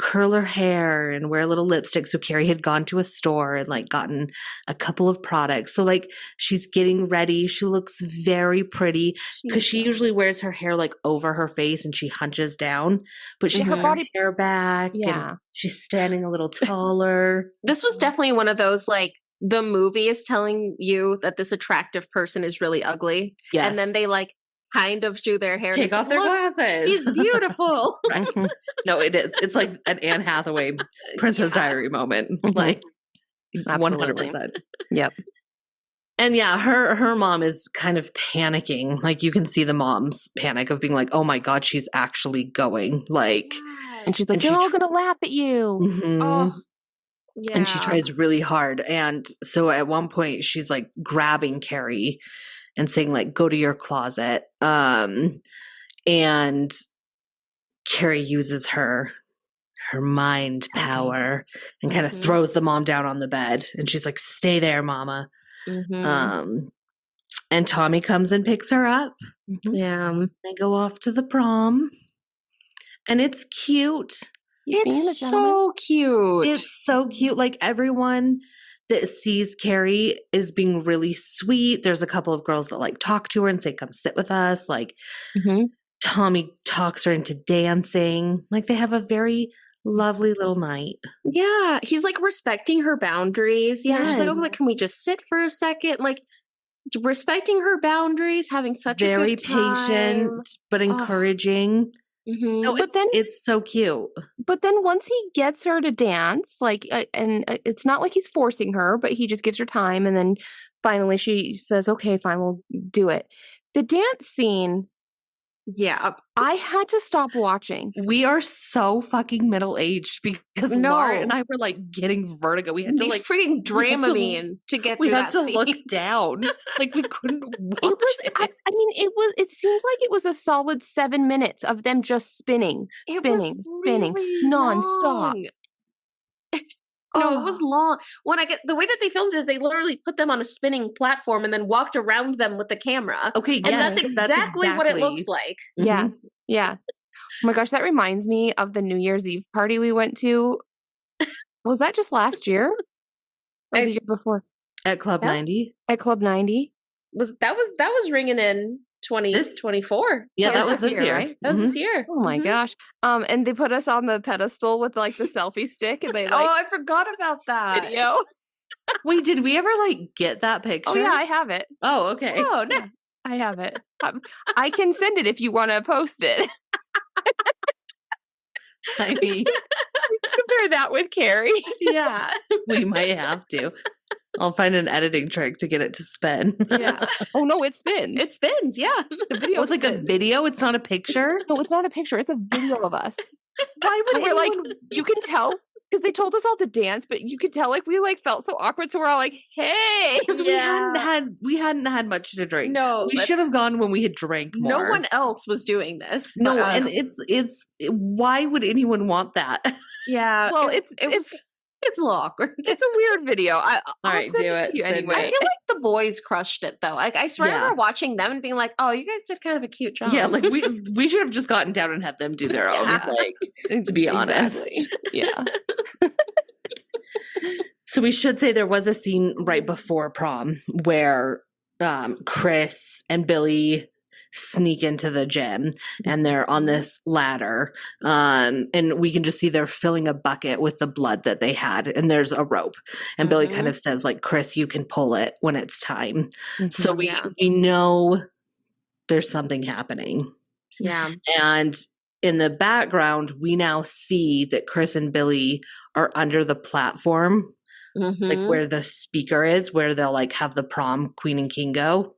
curl her hair and wear a little lipstick. So Carrie had gone to a store and, like, gotten a couple of products. So, like, she's getting ready. She looks very pretty because she usually wears her hair, like, over her face and she hunches down, but she's got her hair back and she's standing a little taller. This was definitely one of those, like, the movie is telling you that this attractive person is really ugly. Yes. And then they, like, kind of do their hair. Take off their glasses. He's beautiful. Right. No, it is. It's like an Anne Hathaway Princess Diary moment. Like, Absolutely. 100%. Yep. And yeah, her mom is kind of panicking. Like, you can see the mom's panic of being like, oh my God, she's actually going. Like, and she's like, they're all gonna laugh at you. Mhm. Oh. Yeah. And she tries really hard. And so at one point she's like grabbing Carrie and saying, like, go to your closet. And Carrie uses her mind power and kind of throws the mom down on the bed. And she's like, stay there, mama. And Tommy comes and picks her up. Yeah. They go off to the prom. And it's cute. It's so cute. It's so cute. Like, everyone that sees Carrie is being really sweet. There's a couple of girls that, like, talk to her and say, come sit with us. Like, Tommy talks her into dancing. Like, they have a very lovely little night. Yeah. He's, like, respecting her boundaries. You know, she's like, oh, like, can we just sit for a second? Like, respecting her boundaries, having such a good time. Very patient, but encouraging. No, But then it's so cute. But then once he gets her to dance, like, and it's not like he's forcing her, but he just gives her time. And then finally she says, okay, fine, we'll do it. The dance scene. Yeah. I had to stop watching. We are so fucking middle-aged because Laura and I were, like, getting vertigo. We had to, like, freaking Dramamine to get through that scene. We had to look down. Like, we couldn't watch it. I mean, it seems like it was a solid 7 minutes of them just spinning Really nonstop. Long. No, it was long. When the way that they filmed is they literally put them on a spinning platform and then walked around them with the camera. Okay, and that's exactly what it looks like. Yeah, yeah. Oh my gosh, that reminds me of the New Year's Eve party we went to. Was that just last year or the year before? At Club 90. At Club 90. That was ringing in 2024. Yeah, that was this year, right? That was this year. Oh my gosh. And they put us on the pedestal with, like, the selfie stick, and they, like, I forgot about that video. Wait, did we ever, like, get that picture? Oh yeah, I have it. Oh, okay. Oh, no. Yeah, I have it. I can send it if you want to post it. I mean, compare that with Carrie. Yeah. We might have to. I'll find an editing trick to get it to spin. Yeah. Oh no, it spins. It spins, yeah. The video It's like a video. It's not a picture. No, it's not a picture. It's a video of us. Why would we're like, you can tell because they told us all to dance, but you could tell, like, we, like, felt so awkward, so we're all like, hey, because we hadn't had much to drink. No, we should have gone when we had drank more. No one else was doing this. No, and it's why would anyone want that? Yeah. Well, it's a little awkward. It's a weird video. I'll right, send it to you send anyway. I feel like the boys crushed it though. Like, I swear, I remember watching them and being like, "Oh, you guys did kind of a cute job." Yeah, like we should have just gotten down and had them do their own. Like, to be honest, yeah. So we should say there was a scene right before prom where Chris and Billy sneak into the gym and they're on this ladder, and we can just see they're filling a bucket with the blood that they had, and there's a rope, and Billy kind of says, like, Chris, you can pull it when it's time. So we know there's something happening. Yeah. And in the background we now see that Chris and Billy are under the platform like Mhm. where the speaker is, where they'll like have the prom queen and king go.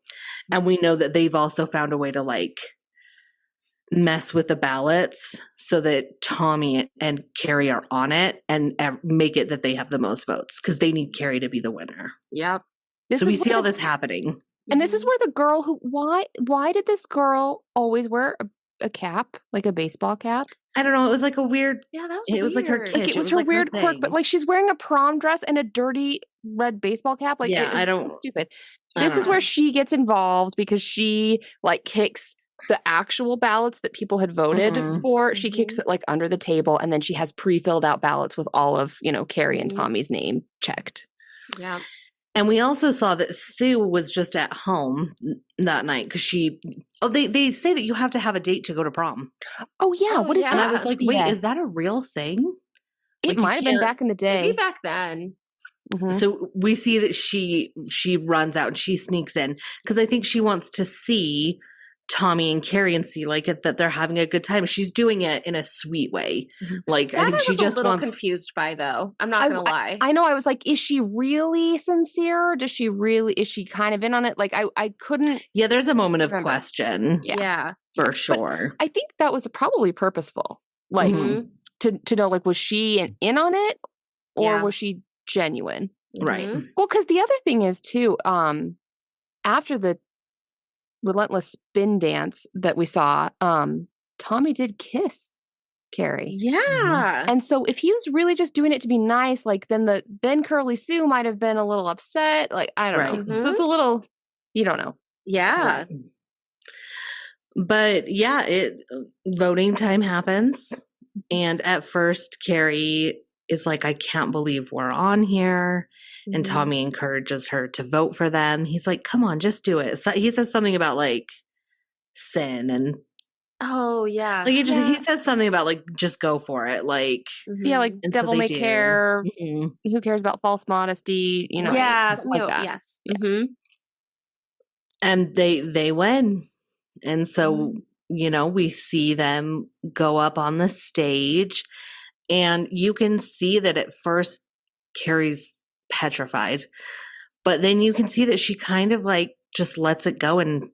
And we know that they've also found a way to like mess with the ballots so that Tommy and Carrie are on it and make it that they have the most votes because they need Carrie to be the winner. Yep. This So we is see where all the- this happening. And this is where the girl who why did this girl always wear a cap, like a baseball cap? I don't know. It was like a weird. Yeah, that was It was like her weird. kid. Like it was her like weird quirk, but thing. like she's wearing a prom dress and a dirty red baseball cap. Like Yeah, it I is don't- so stupid. I This don't is where know. she gets involved because she like kicks the actual ballots that people had voted Mhm. for. She kicks it like under the table, and then she has pre-filled out ballots with all of Carrie and Mhm. Tommy's name checked. Yeah. And we also saw that Sue was just at home that night because they say that you have to have a date to go to prom. Oh yeah, Oh, what is yeah. And that? I was like, wait, Yes. is that a real thing? It like, you might have been can't- back in the day. Maybe back then. Mhm. So we see that she runs out and she sneaks in because I think she wants to see Tommy and Carrie and see like that they're having a good time. She's doing it in a sweet way. Mhm. Like That I think I she was just a little wants. confused by, though. I'm not gonna lie. I know. I was like, is she really sincere? Is she kind of in on it? Like I couldn't. Yeah, there's a moment of Remember. question yeah. for sure. I think that was probably purposeful. Like Mhm. to know, like, was she in on it or Yeah. was she genuine? Right. Mhm. Well, because the other thing is too, after the relentless spin dance that we saw, Tommy did kiss Carrie. Yeah. And so if he was really just doing it to be nice, like then Curly Sue might have been a little upset. Like, I don't Right. know. So it's a little, you don't know. Yeah. Right. But yeah, voting time happens. And at first, Carrie is like, I can't believe we're on here. And Mhm. Tommy encourages her to vote for them. He's like, come on, just do it. So he says something about like sin and Oh, yeah. like he Yeah. says something about like just go for it. Like, Yeah, like and so devil they may do. care. Mhm. Who cares about false modesty? yeah. something like that. Yes. Yeah. Mhm. And they win. And so, Mm-hmm. we see them go up on the stage and you can see that at first Carrie's petrified, but then you can see that she kind of like just lets it go and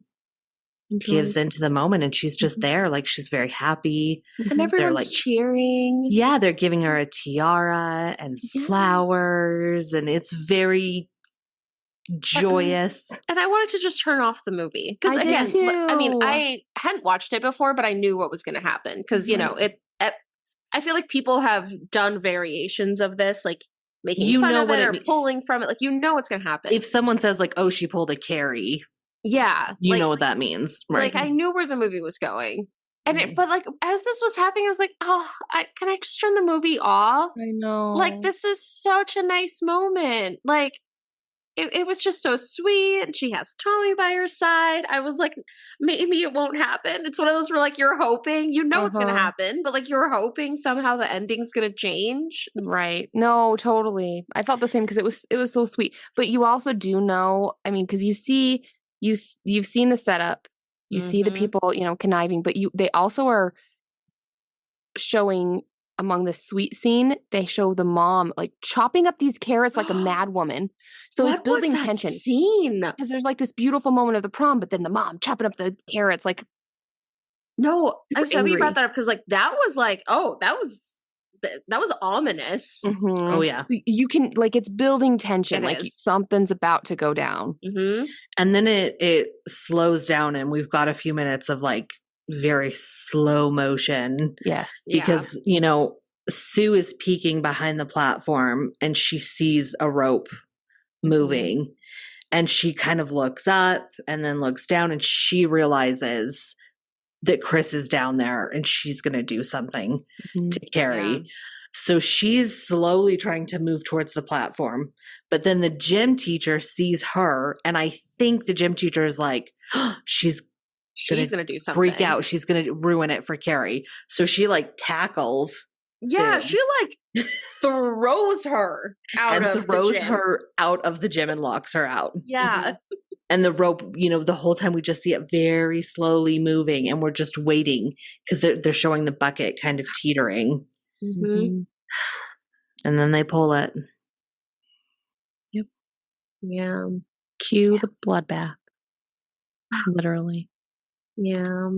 gives into the moment and she's just there. Like she's very happy. And everyone's like- cheering. Yeah, they're giving her a tiara and flowers and it's very joyous. And I wanted to just turn off the movie. Because I did again, I mean, too. I hadn't watched it before, but I knew what was going to happen. Because, I feel like people have done variations of this, like making You fun know of what it it or mean- pulling from it. Like, you know what's going to happen. If someone says like, oh, she pulled a Carrie, yeah. you like, know what that means. Right. Like, I knew where the movie was going. And Mhm. but like, as this was happening, I was like, oh, can I just turn the movie off? I know. Like, this is such a nice moment. Like, it was just so sweet. And she has Tommy by her side. I was like, maybe it won't happen. It's one of those where like you're hoping, it's going to happen, but like you're hoping somehow the ending's going to change. Right. No, totally. I felt the same because it was so sweet. But you also do know, I mean, because you've seen the setup, you see the Mhm. people, conniving, but they also are showing among the sweet scene, they show the mom like chopping up these carrots like a mad woman. So it's building was that tension. scene? Because there's like this beautiful moment of the prom, but then the mom chopping up the carrots like No, I'm so happy you angry. brought that up because like that was like, oh, that was ominous. mhm. Oh, yeah. So you can like it's building tension, It like is. something's about to go down. Mm-hmm. And then it slows down and we've got a few minutes of like very slow motion Yes. because, Sue is peeking behind the platform and she sees a rope moving and she kind of looks up and then looks down and she realizes that Chris is down there and she's going to do something to Carrie. Yeah. So she's slowly trying to move towards the platform, but then the gym teacher sees her and I think the gym teacher is like, she's She's going to do something. freak out. She's going to ruin it for Carrie. So she like tackles Yeah, Sue she like throws her out and of throws the gym. her out of the gym and locks her out. Yeah. And the rope, the whole time we just see it very slowly moving and we're just waiting because they're showing the bucket kind of teetering. Mm-hmm. And then they pull it. Yeah. Cue the bloodbath. Literally. Yeah.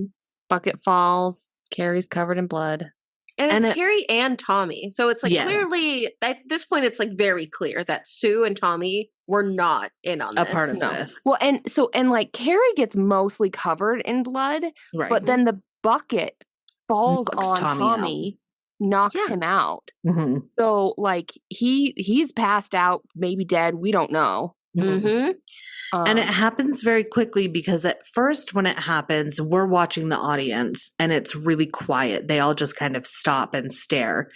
Bucket falls. Carrie's covered in blood. And it's Carrie and Tommy. So it's like Yes. clearly, at this point, it's like very clear that Sue and Tommy were not in on A this. part of this. Well, and like Carrie gets mostly covered in blood, Right. but then the bucket falls Knocks on Tommy Tommy, knocks him out. Mhm. So like he's passed out, maybe dead. We don't know. Mm-hmm. And it happens very quickly because at first when it happens, we're watching the audience and it's really quiet. They all just kind of stop and stare.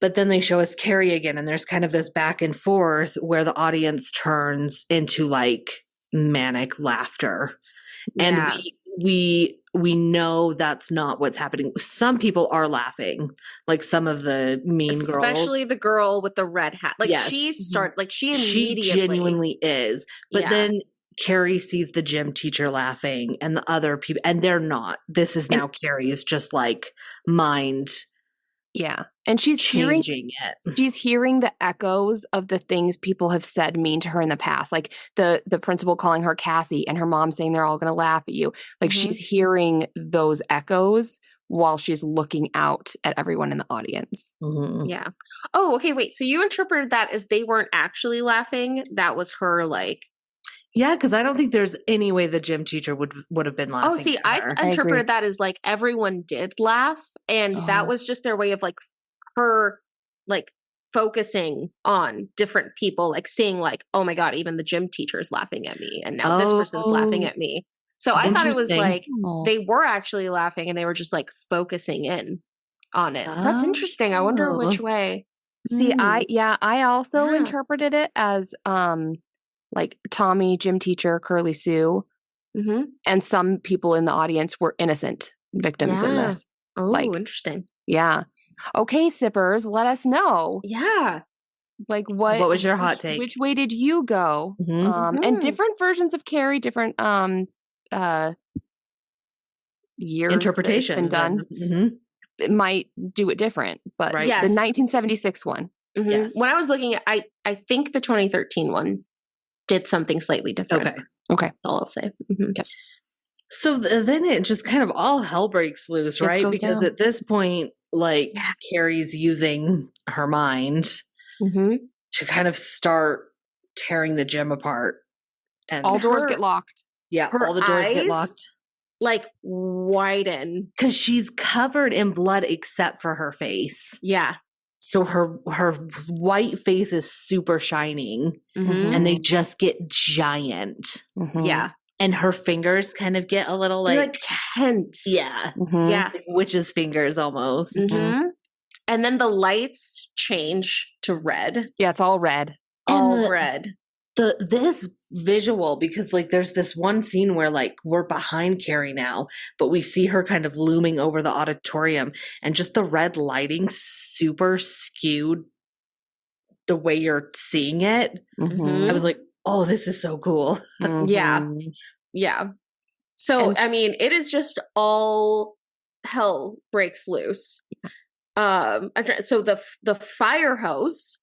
But then they show us Carrie again and there's kind of this back and forth where the audience turns into like manic laughter. Yeah. And we know that's not what's happening. Some people are laughing, like some of the mean girls. Especially the girl with the red hat. Like Yes. she immediately. She genuinely is. But then Carrie sees the gym teacher laughing and the other people, and they're not. This is now Carrie's just like mind Yeah. And she's changing it. She's hearing the echoes of the things people have said mean to her in the past. Like the principal calling her Cassie and her mom saying they're all going to laugh at you. Like she's hearing those echoes while she's looking out at everyone in the audience. Mhm. Yeah. Oh, okay. Wait. So you interpreted that as they weren't actually laughing? That was her like. Yeah, because I don't think there's any way the gym teacher would have been laughing. Oh, see, at I her. interpreted that as like everyone did laugh, and that was just their way of like her like focusing on different people, like seeing like, oh my god, even the gym teacher is laughing at me, and now this person's laughing at me. So I thought it was like they were actually laughing, and they were just like focusing in on it. So that's interesting. I wonder which way. See, I also interpreted it as like Tommy, gym teacher, Curly Sue, and some people in the audience were innocent victims in this. Oh, like, interesting. Yeah. Okay, sippers, let us know. Yeah. Like what was your hot take? Which way did you go? And different versions of Carrie, different years interpretations been done. It might do it different, but the 1976 one. Yes. When I was looking at, I think the 2013 one did something slightly different. Okay. That's all I'll say. Okay. So then it just kind of all hell breaks loose, right? Because at this point, like Carrie's using her mind to kind of start tearing the gym apart. And all doors get locked. Yeah, all the doors get locked. Like widen. Because she's covered in blood except for her face. Yeah. So her white face is super shining and they just get giant. Yeah. And her fingers kind of get a little like tense. Yeah. Yeah. Like witch's fingers almost. And then the lights change to red. Yeah, it's all red. All red. This visual, because like there's this one scene where like we're behind Carrie now, but we see her kind of looming over the auditorium and just the red lighting super skewed the way you're seeing it. I was like, oh, this is so cool. Yeah. Yeah. So, I mean, it is just all hell breaks loose. So the fire hose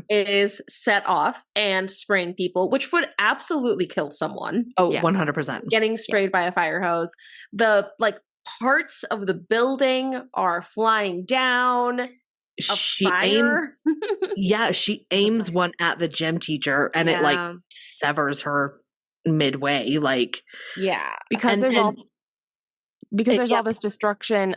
is set off and spraying people, which would absolutely kill someone. Oh, 100%. Getting sprayed by a fire hose. The like parts of the building are flying down. She aims one at the gym teacher and it like severs her midway. Like, because there's all this destruction,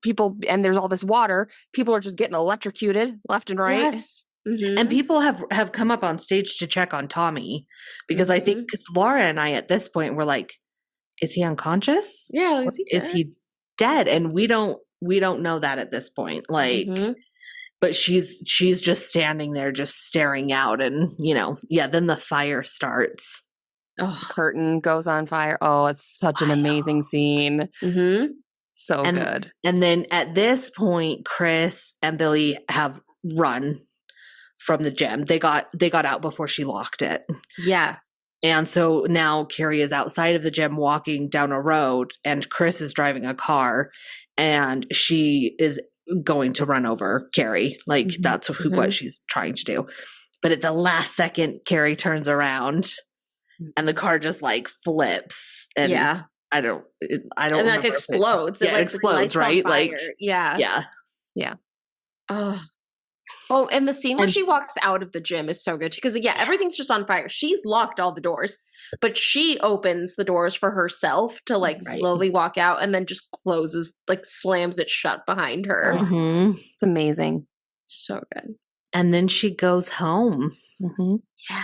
people, and there's all this water, people are just getting electrocuted left and right. Yes. And people have come up on stage to check on Tommy because I think because Laura and I at this point were like, is he unconscious? Yeah, is he dead? And we don't know that at this point. Like, but she's just standing there, just staring out, and then the fire starts. Curtain goes on fire. Oh, it's such an amazing scene. So good. And then at this point, Chris and Billy have run from the gym. They got out before she locked it. Yeah. And so now Carrie is outside of the gym walking down a road and Chris is driving a car and she is going to run over Carrie. Like that's what she's trying to do. But at the last second, Carrie turns around and the car just like flips. And I don't and remember like explodes. It like explodes, right? Like, yeah. Oh, and the scene where she walks out of the gym is so good because everything's just on fire. She's locked all the doors, but she opens the doors for herself to like slowly walk out and then just closes, like slams it shut behind her. Mm-hmm. It's amazing. So good. And then she goes home. Mm-hmm. Yeah.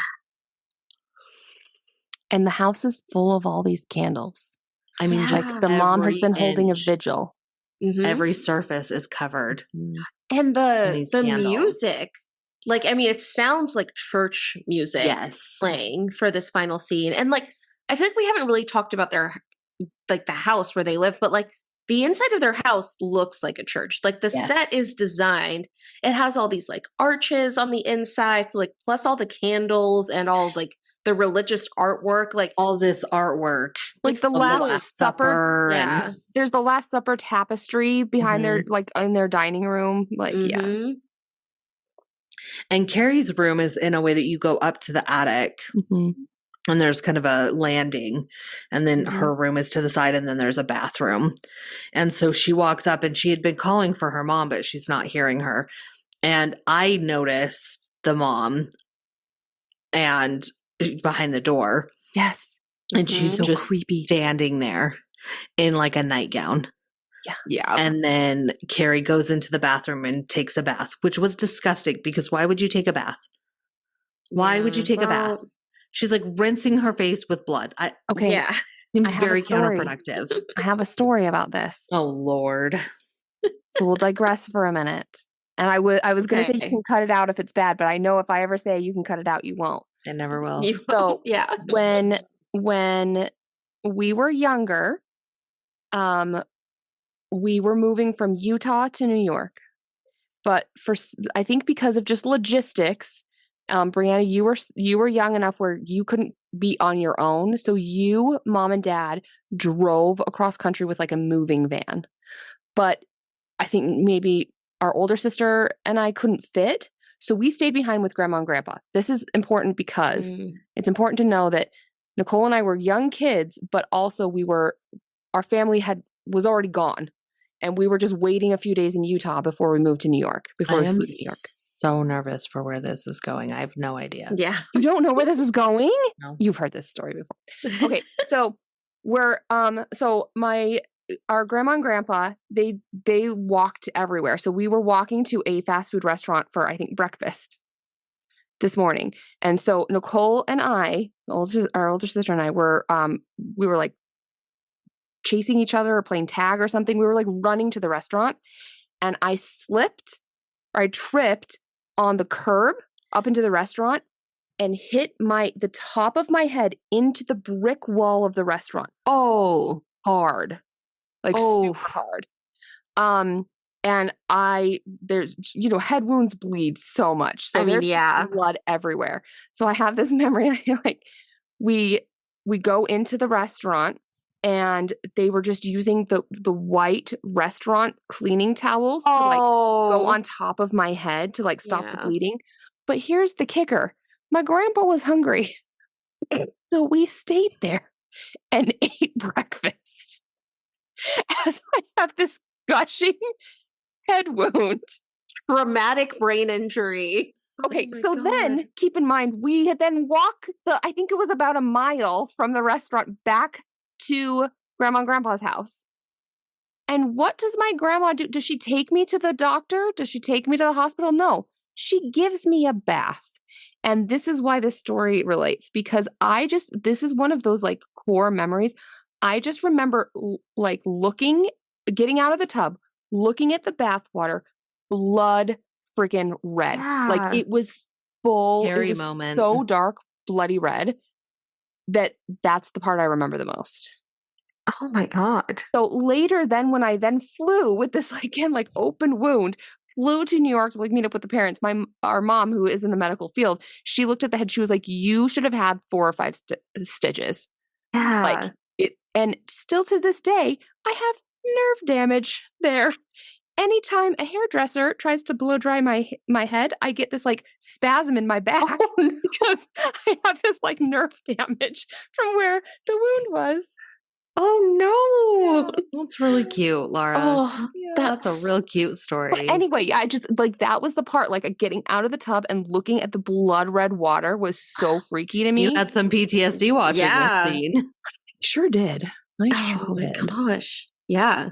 And the house is full of all these candles. I mean, just like the mom has been holding a inch, vigil. Mm-hmm. Every surface is covered. And the candles. music, like, I mean, it sounds like church music playing for this final scene. And like, I feel like we haven't really talked about their, like the house where they live, but like the inside of their house looks like a church. Like the set is designed. It has all these like arches on the inside. So like, plus all the candles and all like the religious artwork, like all this artwork, like the Last Supper. And there's the Last Supper tapestry behind their, like in their dining room. Like, And Carrie's room is in a way that you go up to the attic. And there's kind of a landing, and then her room is to the side, and then there's a bathroom. And so she walks up, and she had been calling for her mom, but she's not hearing her. And I noticed the mom and behind the door. Yes. And she's so just creepy, standing there in like a nightgown. Yeah. And then Carrie goes into the bathroom and takes a bath, which was disgusting because why would you take a bath? Why would you take a bath? She's like rinsing her face with blood. Seems very counterproductive. I have a story about this. Oh, Lord. So we'll digress for a minute. And I was going to say you can cut it out if it's bad, but I know if I ever say you can cut it out, you won't. I never will. So when we were younger, we were moving from Utah to New York. But I think because of just logistics, Brianna, you were young enough where you couldn't be on your own. So you, mom and dad drove across country with like a moving van. But I think maybe our older sister and I couldn't fit. So we stayed behind with grandma and grandpa. This is important because it's important to know that Nicole and I were young kids, but also our family was already gone. And we were just waiting a few days in Utah before we moved to New York, before we flew to New York. So nervous for where this is going. I have no idea. Yeah. You don't know where this is going? No. You've heard this story before. Okay. So our grandma and grandpa, they walked everywhere. So we were walking to a fast food restaurant for, I think, breakfast this morning. And so Nicole and I, our older sister and I we were like chasing each other or playing tag or something. We were like running to the restaurant, and I tripped on the curb up into the restaurant and hit the top of my head into the brick wall of the restaurant. Oh, hard. Like super hard. And there's, head wounds bleed so much. So there's just blood everywhere. So I have this memory. Like we go into the restaurant, and they were just using the white restaurant cleaning towels to like go on top of my head to like stop the bleeding. But here's the kicker. My grandpa was hungry. So we stayed there and ate breakfast as I have this gushing head wound. Traumatic brain injury. Okay, so then keep in mind, we had then walked I think it was about a mile from the restaurant back to grandma and grandpa's house. And what does my grandma do? Does she take me to the doctor? Does she take me to the hospital? No, she gives me a bath. And this is why this story relates, because this is one of those like core memories. I just remember like getting out of the tub, looking at the bath water, blood freaking red. Yeah. Like it was full. Scary it was moment. So dark, bloody red. That's the part I remember the most. Oh my God. So later then when I then flew with this again like open wound, flew to New York to like meet up with the parents, our mom, who is in the medical field, she looked at the head, she was like, you should have had 4 or 5 stitches. Yeah. Like it, and still to this day, I have nerve damage there. anytime a hairdresser tries to blow dry my head, I get this like spasm in my back because I have this like nerve damage from where the wound was. Oh no. That's really cute, Laura. Oh, That's a real cute story. But anyway, I just like that was the part, like getting out of the tub and looking at the blood red water was so freaky to me. You had some PTSD watching this scene. Sure did. I sure my did. gosh. Yeah.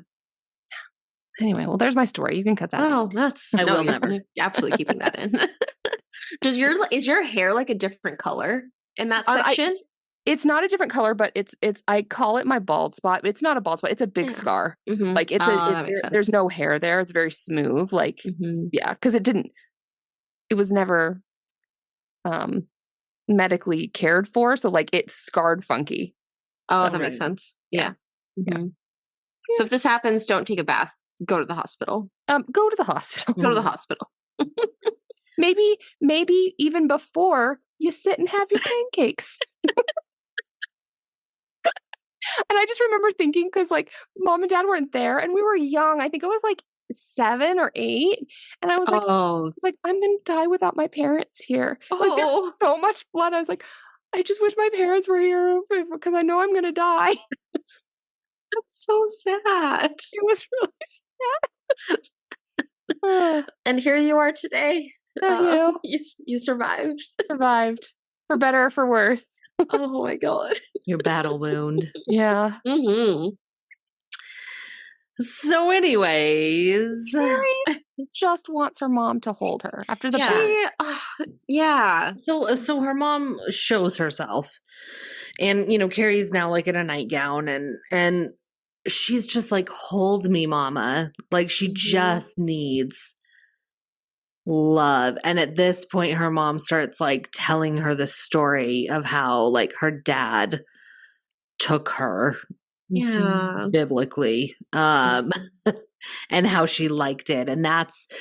Anyway, well, there's my story. You can cut that. Oh, that's I will never. Absolutely keeping that in. Is your hair like a different color in that section? It's not a different color, but it's I call it my bald spot. It's not a bald spot. It's a big scar. Mm-hmm. Like there's no hair there. It's very smooth. Like, yeah, because it was never medically cared for. So like it's scarred funky. Oh, that makes sense. Yeah. Mm-hmm. So if this happens, don't take a bath. Go to the hospital. Go to the hospital. Go to the hospital. Maybe even before you sit and have your pancakes. And I just remember thinking, because like mom and dad weren't there and we were young. I think it was like 7 or 8. And I was like, I'm going to die without my parents here. Like there was so much blood. I was like, I just wish my parents were here because I know I'm going to die. That's so sad. It was really sad. And here you are today. You survived. Survived. For better or for worse. Oh my God. Your battle wound. Yeah. Mm-hmm. So anyways. Carrie just wants her mom to hold her after the bath. Yeah. So her mom shows herself. And, Carrie's now like in a nightgown and she's just like, hold me, mama. Like she just needs love. And at this point, her mom starts like telling her the story of how like her dad took her biblically, and how she liked it. And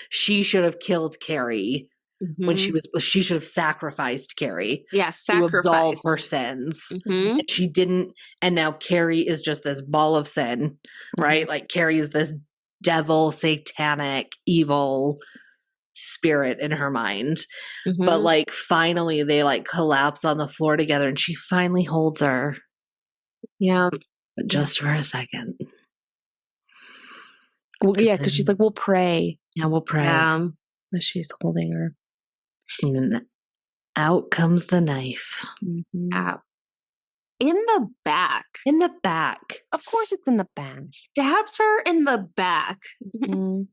she should have killed Carrie when she should have sacrificed Carrie. To absolve her sins. And she didn't. And now Carrie is just this ball of sin, right? Like Carrie is this devil, satanic, evil spirit in her mind. But like finally they like collapse on the floor together and she finally holds her. Yeah. But just for a second. Well, yeah, because she's like, we'll pray. Yeah, we'll pray. As she's holding her. And then out comes the knife. Out. In the back. In the back. Of course it's in the back. Stabs her in the back. And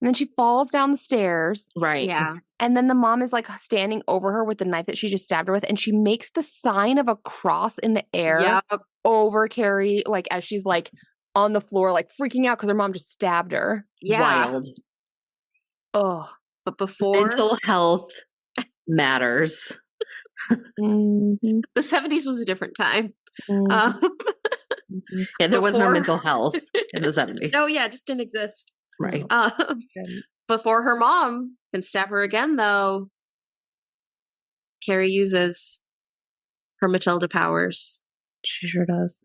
then she falls down the stairs. Right. Yeah. And then the mom is like standing over her with the knife that she just stabbed her with. And she makes the sign of a cross in the air over Carrie, like as she's like on the floor, like freaking out because her mom just stabbed her. Yeah. Wild. Oh. But before. Mental health matters. The 70s was a different time. Yeah, there was no mental health in the 70s. Oh, yeah, it just didn't exist. Right. Before her mom can stab her again, though, Carrie uses her Matilda powers. She sure does.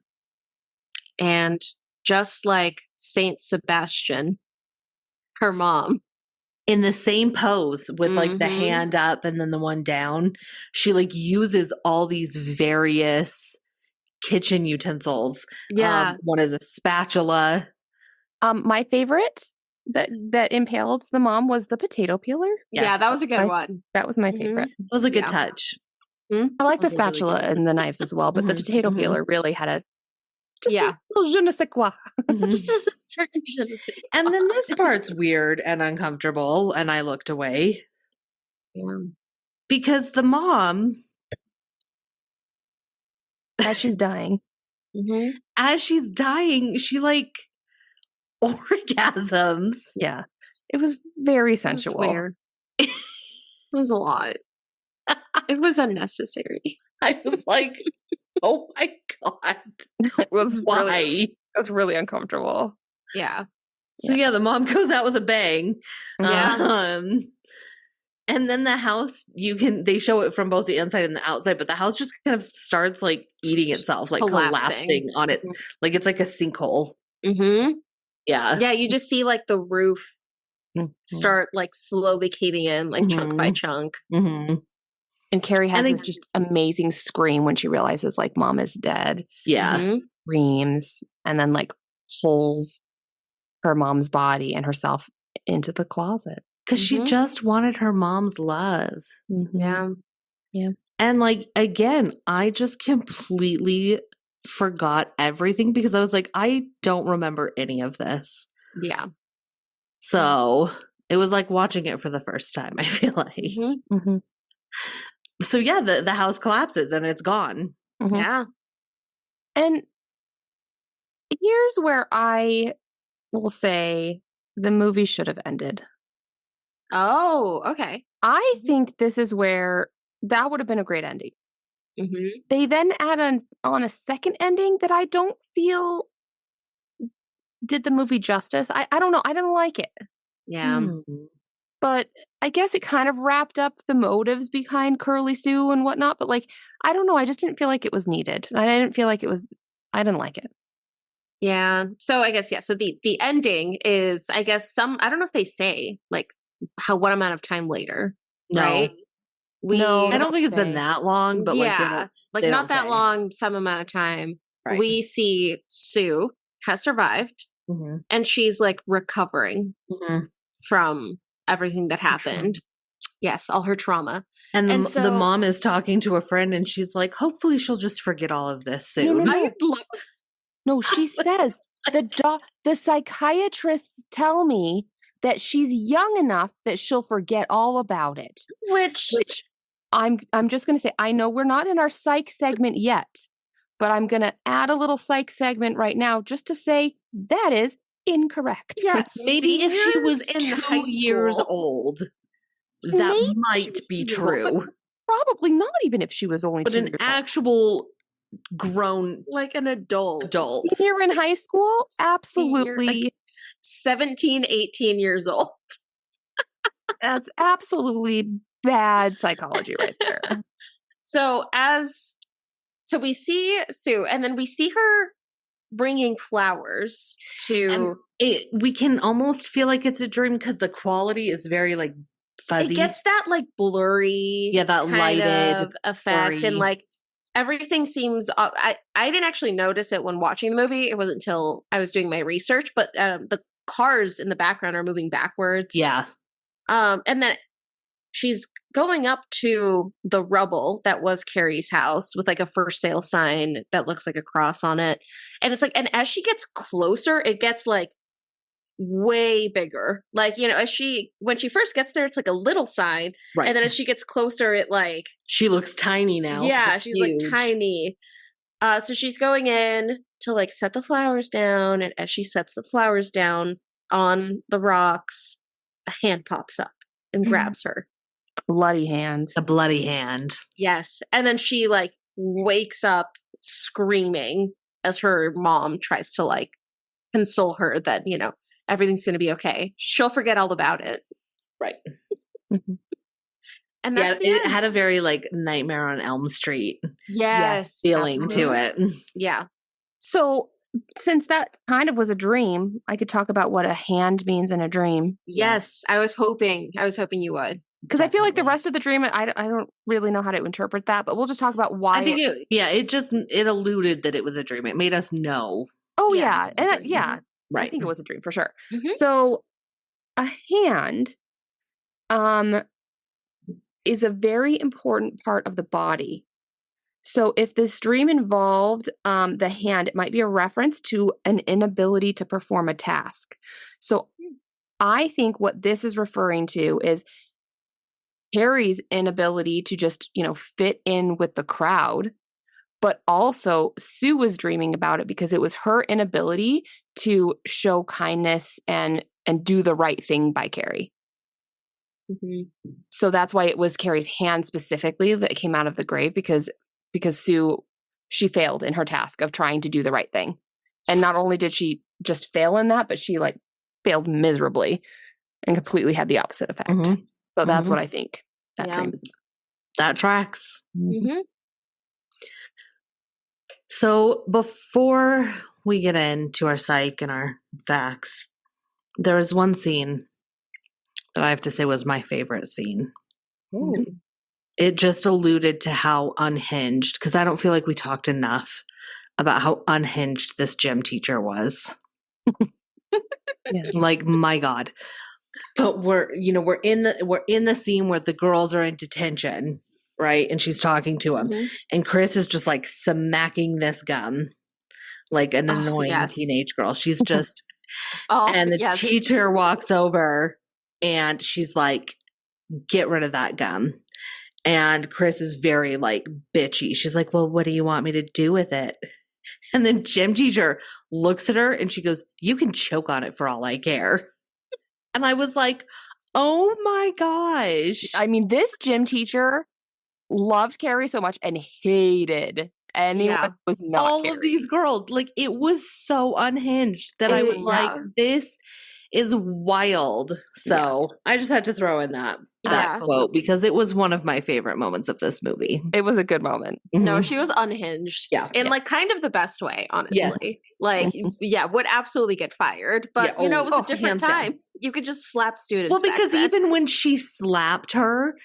And just like Saint Sebastian, her mom, in the same pose with like the hand up and then the one down, she like uses all these various kitchen utensils. Yeah. One is a spatula. My favorite that impaled the mom was the potato peeler. Yes. Yeah, that was a good one. That was my favorite. It was a good touch. I like the spatula really and the knives as well, but the potato peeler really had a little je ne sais quoi. Just a certain je ne sais quoi. And then this part's weird and uncomfortable, and I looked away. Yeah. Because the mom, as she's dying, she like orgasms. Yeah. It was very sensual. It was weird. It was a lot. It was unnecessary. I was like, oh my God. It was why? It was really uncomfortable. Yeah. So yeah, the mom goes out with a bang. Yeah. And then the house, they show it from both the inside and the outside, but the house just kind of starts like eating itself, like collapsing on it. Like it's like a sinkhole. Yeah. Yeah, you just see like the roof Mhm. start like slowly caving in, like chunk by chunk. Mm-hmm. And Carrie has And this just amazing scream when she realizes like mom is dead. Yeah. Mhm. Screams and then like pulls her mom's body and herself into the closet. Because she Mhm. just wanted her mom's love. Mhm. Yeah. And like, again, I just completely forgot everything because I was like, I don't remember any of this. Yeah. So it was like watching it for the first time, I feel like. Mhm. Mhm. So yeah, the house collapses and it's gone. Mhm. Yeah. And here's where I will say the movie should have ended. Oh, okay. I think this is where that would have been a great ending. Mhm. They then add on a second ending that I don't feel did the movie justice. I don't know. I didn't like it. Yeah. But I guess it kind of wrapped up the motives behind Curly Sue and whatnot. But like, I don't know. I just didn't feel like it was needed. I didn't feel like it was, I didn't like it. Yeah. So I guess, yeah. So the ending is, I guess, I don't know if they say like what amount of time later, No. right? No, I don't think it's been say. that long, but like, yeah, like they not don't that say. long, some amount of time. Right. We see Sue has survived Mm-hmm. and she's like recovering Mm-hmm. from everything that happened. Yes, all her trauma. And And the so- mom is talking to a friend and she's like, hopefully she'll just forget all of this soon. No. I love No, she says the psychiatrists tell me that she's young enough that she'll forget all about it. which I'm just going to say, I know we're not in our psych segment yet, but I'm going to add a little psych segment right now just to say that is incorrect. yeah, Maybe if she was seniors in high 2 years school. old, that Maybe might she be was old, but true. probably not even if she was only But 2 an years old. actual grown Like an adult. Senior in high school? Absolutely. 17, 18 years old. That's absolutely bad psychology right there. So we see Sue and then we see her bringing flowers to we can almost feel like it's a dream because the quality is very like fuzzy. It gets that like blurry, that kind lighted of effect, blurry. and like everything seems. I didn't actually notice it when watching the movie. It wasn't until I was doing my research, but the cars in the background are moving backwards. Yeah. And then she's going up to the rubble that was Carrie's house with like a for sale sign that looks like a cross on it, and it's like, and as she gets closer, it gets like way bigger. Like, you know, when she first gets there, it's like a little sign. Right. And then as she gets closer, it like she looks tiny now. Yeah, she's huge. like tiny. So she's going in to like set the flowers down, and as she sets the flowers down on the rocks, a hand pops up and grabs her. Bloody hand. A bloody hand. Yes. And then she like wakes up screaming as her mom tries to like console her that, you know, everything's going to be okay. She'll forget all about it. Right. And that's it had a very like Nightmare on Elm Street feeling absolutely. to it. Yeah. So, since that kind of was a dream, I could talk about what a hand means in a dream. Yes. I was hoping you would. Because I feel like the rest of the dream, I don't really know how to interpret that, but we'll just talk about why. I think it alluded that it was a dream. It made us know. Oh, Yeah. yeah. And Right. I think it was a dream for sure. Mhm. So, a hand is a very important part of the body. So if this dream involved the hand, it might be a reference to an inability to perform a task. So I think what this is referring to is Harry's inability to just, fit in with the crowd, but also Sue was dreaming about it because it was her inability to show kindness and do the right thing by Carrie. Mm-hmm. So that's why it was Carrie's hand specifically that came out of the grave because Sue, she failed in her task of trying to do the right thing. And not only did she just fail in that, but she like failed miserably and completely had the opposite effect. Mm-hmm. So that's what I think that dream is about. That tracks. Mm-hmm. So before we get into our psych and our facts, there was one scene that I have to say was my favorite scene. Ooh. It just alluded to how unhinged, because I don't feel like we talked enough about how unhinged this gym teacher was. Yeah. Like, my God. But we're in the scene where the girls are in detention, right? And she's talking to him. Mhm. And Chris is just like smacking this gum like an annoying yes. teenage girl. She's just and the yes. teacher walks over and she's like, get rid of that gum. And Chris is very like bitchy. She's like, well, what do you want me to do with it? And then gym teacher looks at her and she goes, you can choke on it for all I care. And I was like, oh my gosh. I mean, this gym teacher loved Carrie so much and hated anyone who was not all Carrie. of these girls. Like, it was so unhinged that I was like, this is wild. So I just had to throw in that quote because it was one of my favorite moments of this movie. It was a good moment. No, she was unhinged. Yeah. In like kind of the best way, honestly. Yes. Like, would absolutely get fired. But it was a different time. You could just slap students. Well, because even when she slapped her,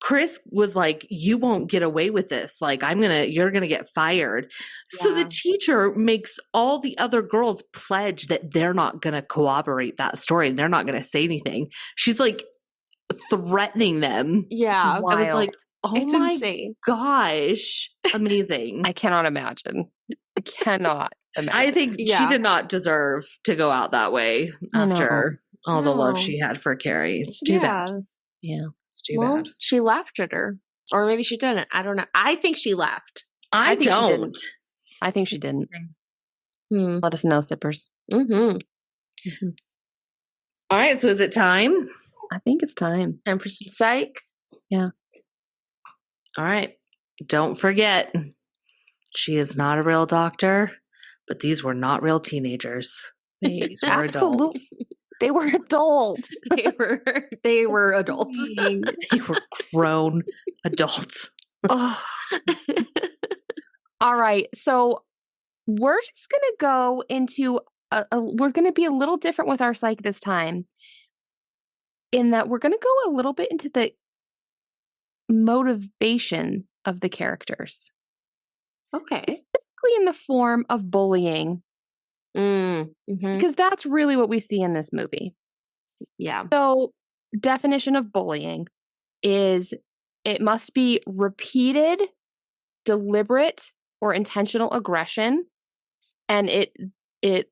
Chris was like, you won't get away with this. Like, you're going to get fired. Yeah. So the teacher makes all the other girls pledge that they're not going to corroborate that story. They're not going to say anything. She's like threatening them. Yeah. I was like, oh it's my insane. Gosh. Amazing. I cannot imagine. I cannot imagine. I think she did not deserve to go out that way after all the love she had for Carrie. It's too bad. Yeah. It's too bad. She laughed at her. Or maybe she didn't. I don't know. I think she laughed. I think don't. She didn't. I think she didn't. Let us know, sippers. Mm-hmm. All right. So is it time? I think it's time. Time for some psych. Yeah. All right. Don't forget, she is not a real doctor, but these were not real teenagers. These were adults. They were adults. They were adults. They were grown adults. Oh. All right. So we're just going to go into we're going to be a little different with our psych this time, in that we're going to go a little bit into the motivation of the characters. Okay. Specifically in the form of bullying. Because that's really what we see in this movie. Yeah. So, definition of bullying is it must be repeated, deliberate, or intentional aggression, and it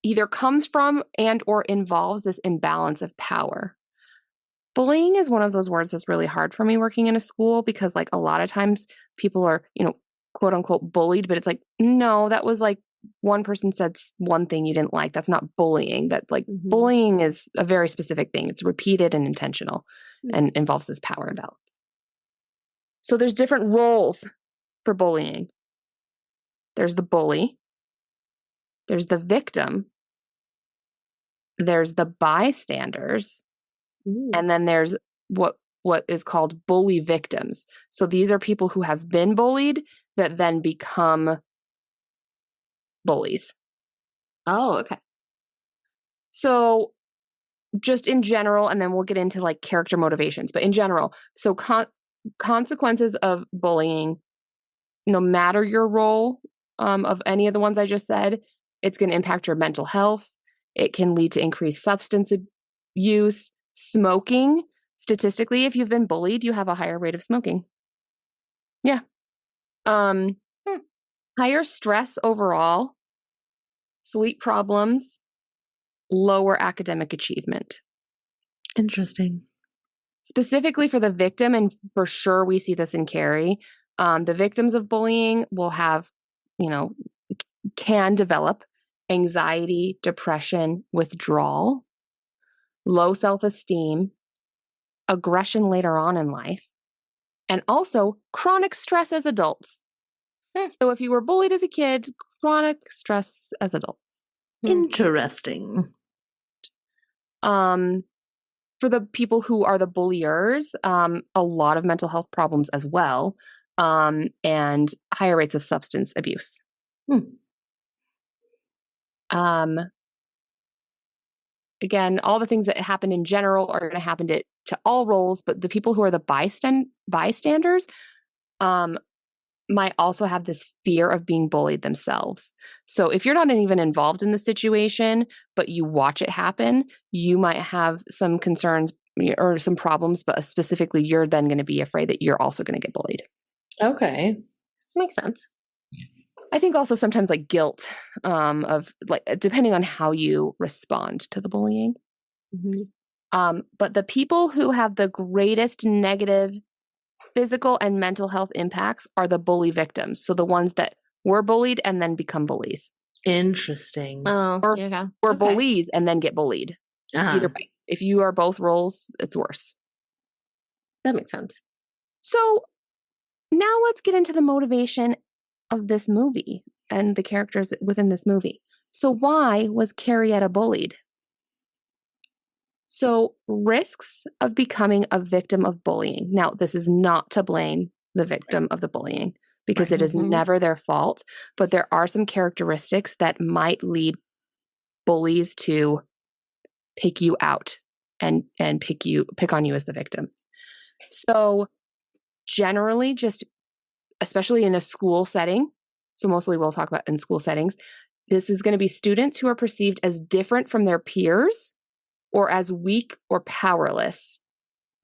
either comes from and or involves this imbalance of power. Bullying is one of those words that's really hard for me working in a school, because like a lot of times people are, quote unquote bullied, but it's like, no, that was like one person said one thing you didn't like. That's not bullying. That bullying is a very specific thing. It's repeated and intentional and involves this power imbalance. So there's different roles for bullying. There's the bully. There's the victim. There's the bystanders. And then there's what is called bully victims. So these are people who have been bullied that then become bullies. Oh, okay. So just in general, and then we'll get into like character motivations, but in general, so consequences of bullying, no matter your role of any of the ones I just said, it's going to impact your mental health. It can lead to increased substance use, smoking. Statistically, if you've been bullied, you have a higher rate of smoking. Yeah. Higher stress overall, sleep problems, lower academic achievement. Interesting. Specifically for the victim, and for sure we see this in Carrie, the victims of bullying will have, can develop anxiety, depression, withdrawal, low self-esteem, aggression later on in life, and also chronic stress as adults. So if you were bullied as a kid, chronic stress as adults. Interesting. For the people who are the bulliers, a lot of mental health problems as well, and higher rates of substance abuse. Again, all the things that happen in general are going to happen to all roles, but the people who are the bystanders might also have this fear of being bullied themselves. So if you're not even involved in the situation, but you watch it happen, you might have some concerns or some problems, but specifically you're then going to be afraid that you're also going to get bullied. Okay. Makes sense. I think also sometimes like guilt of like, depending on how you respond to the bullying. Mm-hmm. But the people who have the greatest negative physical and mental health impacts are the bully victims. So the ones that were bullied and then become bullies. Interesting. Oh, Or yeah. were Okay. bullies and then get bullied. Either way. If you are both roles, it's worse. That makes sense. So now let's get into the motivation of this movie and the characters within this movie. So why was Carrieta bullied? So risks of becoming a victim of bullying. Now, this is not to blame the victim of the bullying because it is never their fault, but there are some characteristics that might lead bullies to pick you out and pick on you as the victim. So generally, just especially in a school setting, so mostly we'll talk about in school settings, this is going to be students who are perceived as different from their peers or as weak or powerless.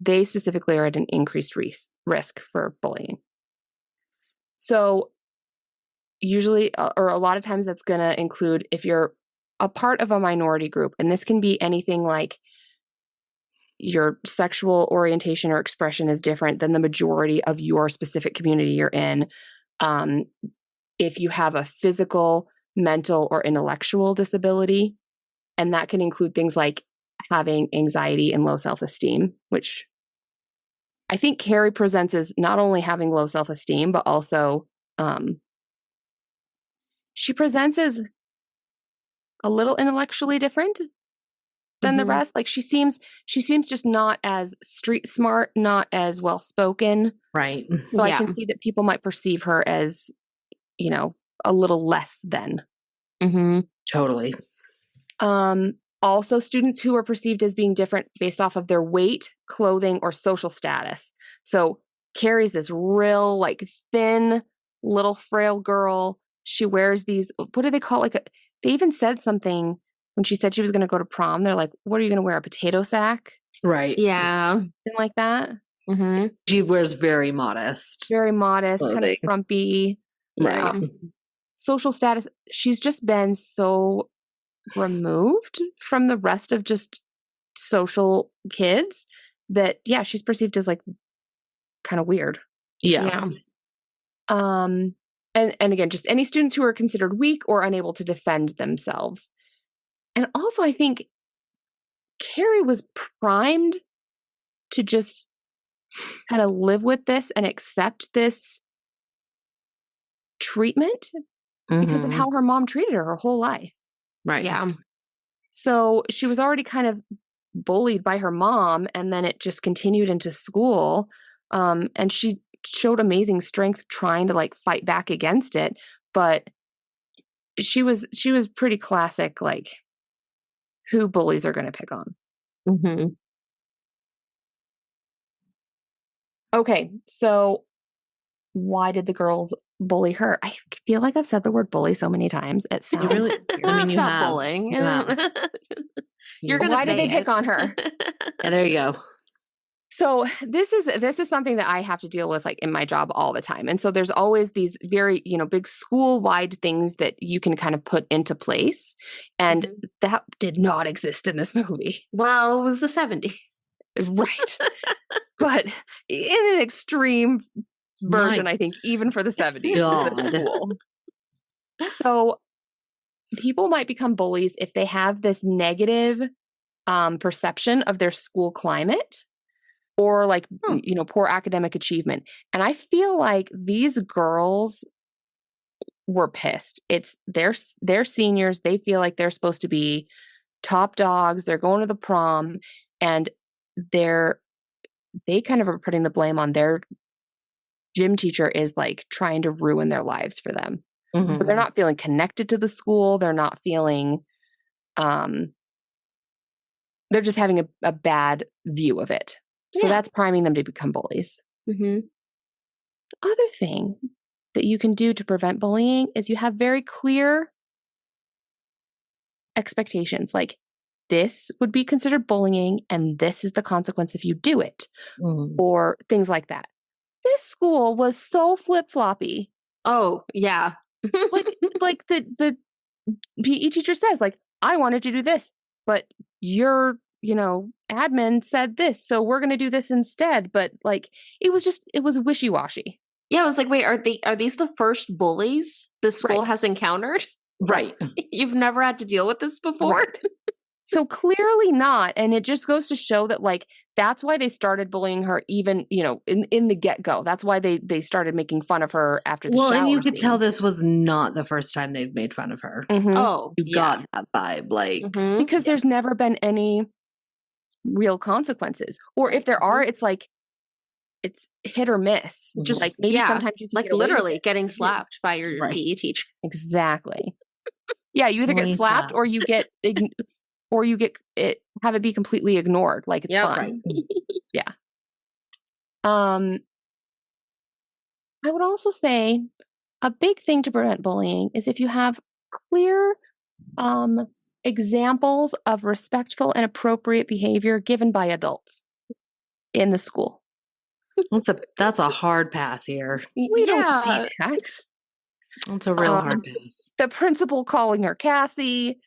They specifically are at an increased risk for bullying. So usually, or a lot of times that's going to include if you're a part of a minority group, and this can be anything like your sexual orientation or expression is different than the majority of your specific community you're in. If you have a physical, mental, or intellectual disability, and that can include things like having anxiety and low self-esteem, which I think Carrie presents as not only having low self-esteem, but also she presents as a little intellectually different than the rest. Like she seems just not as street smart, not as well spoken. Right. So I can see that people might perceive her as, a little less than. Totally. Also, students who are perceived as being different based off of their weight, clothing, or social status. So Carrie's this real, like, thin, little frail girl. She wears these, what do they call it? They even said something when she said she was going to go to prom. They're like, what are you going to wear? A potato sack? Right. Yeah. Something like that. She wears very modest. Very modest, clothing. kind of frumpy. Right. Social status. She's just been so removed from the rest of just social kids that she's perceived as like kind of weird. And again, just any students who are considered weak or unable to defend themselves. And also I think Carrie was primed to just kind of live with this and accept this treatment because of how her mom treated her whole life. Right. Yeah. So she was already kind of bullied by her mom, and then it just continued into school. And she showed amazing strength trying to like fight back against it. But she was pretty classic, like who bullies are going to pick on. Okay. So why did the girls bully her? I feel like I've said the word bully so many times. It sounds really, weird. I mean, It's not bullying. You're gonna Why say did they pick on her? Yeah, there you go. So this is something that I have to deal with like in my job all the time. And so there's always these very, big school-wide things that you can kind of put into place. And that did not exist in this movie. Well, it was the 70s. Right. But in an extreme version, I think, even for the 70s, was the school. So people might become bullies if they have this negative perception of their school climate or like, poor academic achievement. And I feel like these girls were pissed. It's they're seniors. They feel like they're supposed to be top dogs. They're going to the prom, and they kind of are putting the blame on their gym teacher is like trying to ruin their lives for them. So they're not feeling connected to the school. They're not feeling, they're just having a bad view of it. So that's priming them to become bullies. Mm-hmm. The other thing that you can do to prevent bullying is you have very clear expectations. Like, this would be considered bullying, and this is the consequence if you do it, or things like that. This school was so flip-floppy. Oh, yeah. like the PE teacher says, like, I wanted to do this, but your, admin said this, so we're going to do this instead. But like, it was wishy-washy. Yeah, I was like, wait, are these the first bullies the school has encountered? Right. You've never had to deal with this before? Right. So clearly not. And it just goes to show that, like, that's why they started bullying her even, in the get-go. That's why they started making fun of her after the shower and you could scene. tell this was not the first time they've made fun of her. Mm-hmm. Oh, You got that vibe. Like, because there's never been any real consequences. Or if there are, it's like, it's hit or miss. Just like maybe sometimes you can like literally getting slapped by your PE teacher. Exactly. Yeah, you either get slapped or you get it, have it be completely ignored, like it's fun. Right. Yeah. I would also say a big thing to prevent bullying is if you have clear examples of respectful and appropriate behavior given by adults in the school. That's a hard pass here. We don't see that. It's a real hard pass. The principal calling her Cassie,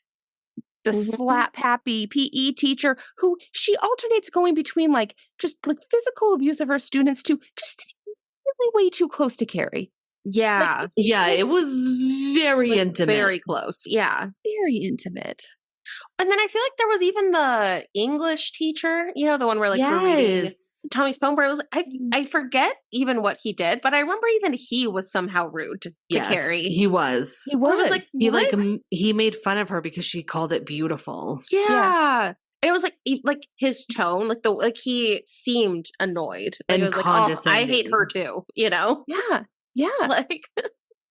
the slap happy PE teacher who she alternates going between like just like physical abuse of her students to just really way too close to Carrie. Yeah. It was very intimate. Very close. Yeah. Very intimate. And then I feel like there was even the English teacher, the one where like we're reading Tommy's poem where it was I forget even what he did, but I remember even he was somehow rude to Carrie. He was. He was. Like, he made fun of her because she called it beautiful. Yeah. It was like his tone, like he seemed annoyed. Like, And it was like, I hate her too, Yeah. Yeah. Like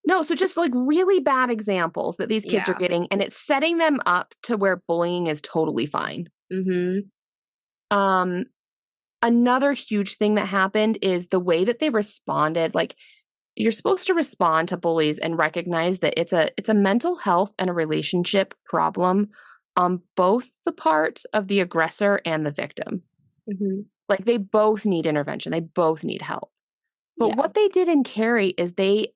no, so just like really bad examples that these kids are getting, and it's setting them up to where bullying is totally fine. Another huge thing that happened is the way that they responded. Like, you're supposed to respond to bullies and recognize that it's a mental health and a relationship problem on both the part of the aggressor and the victim. Like, they both need intervention. They both need help. But what they did in Carrie is they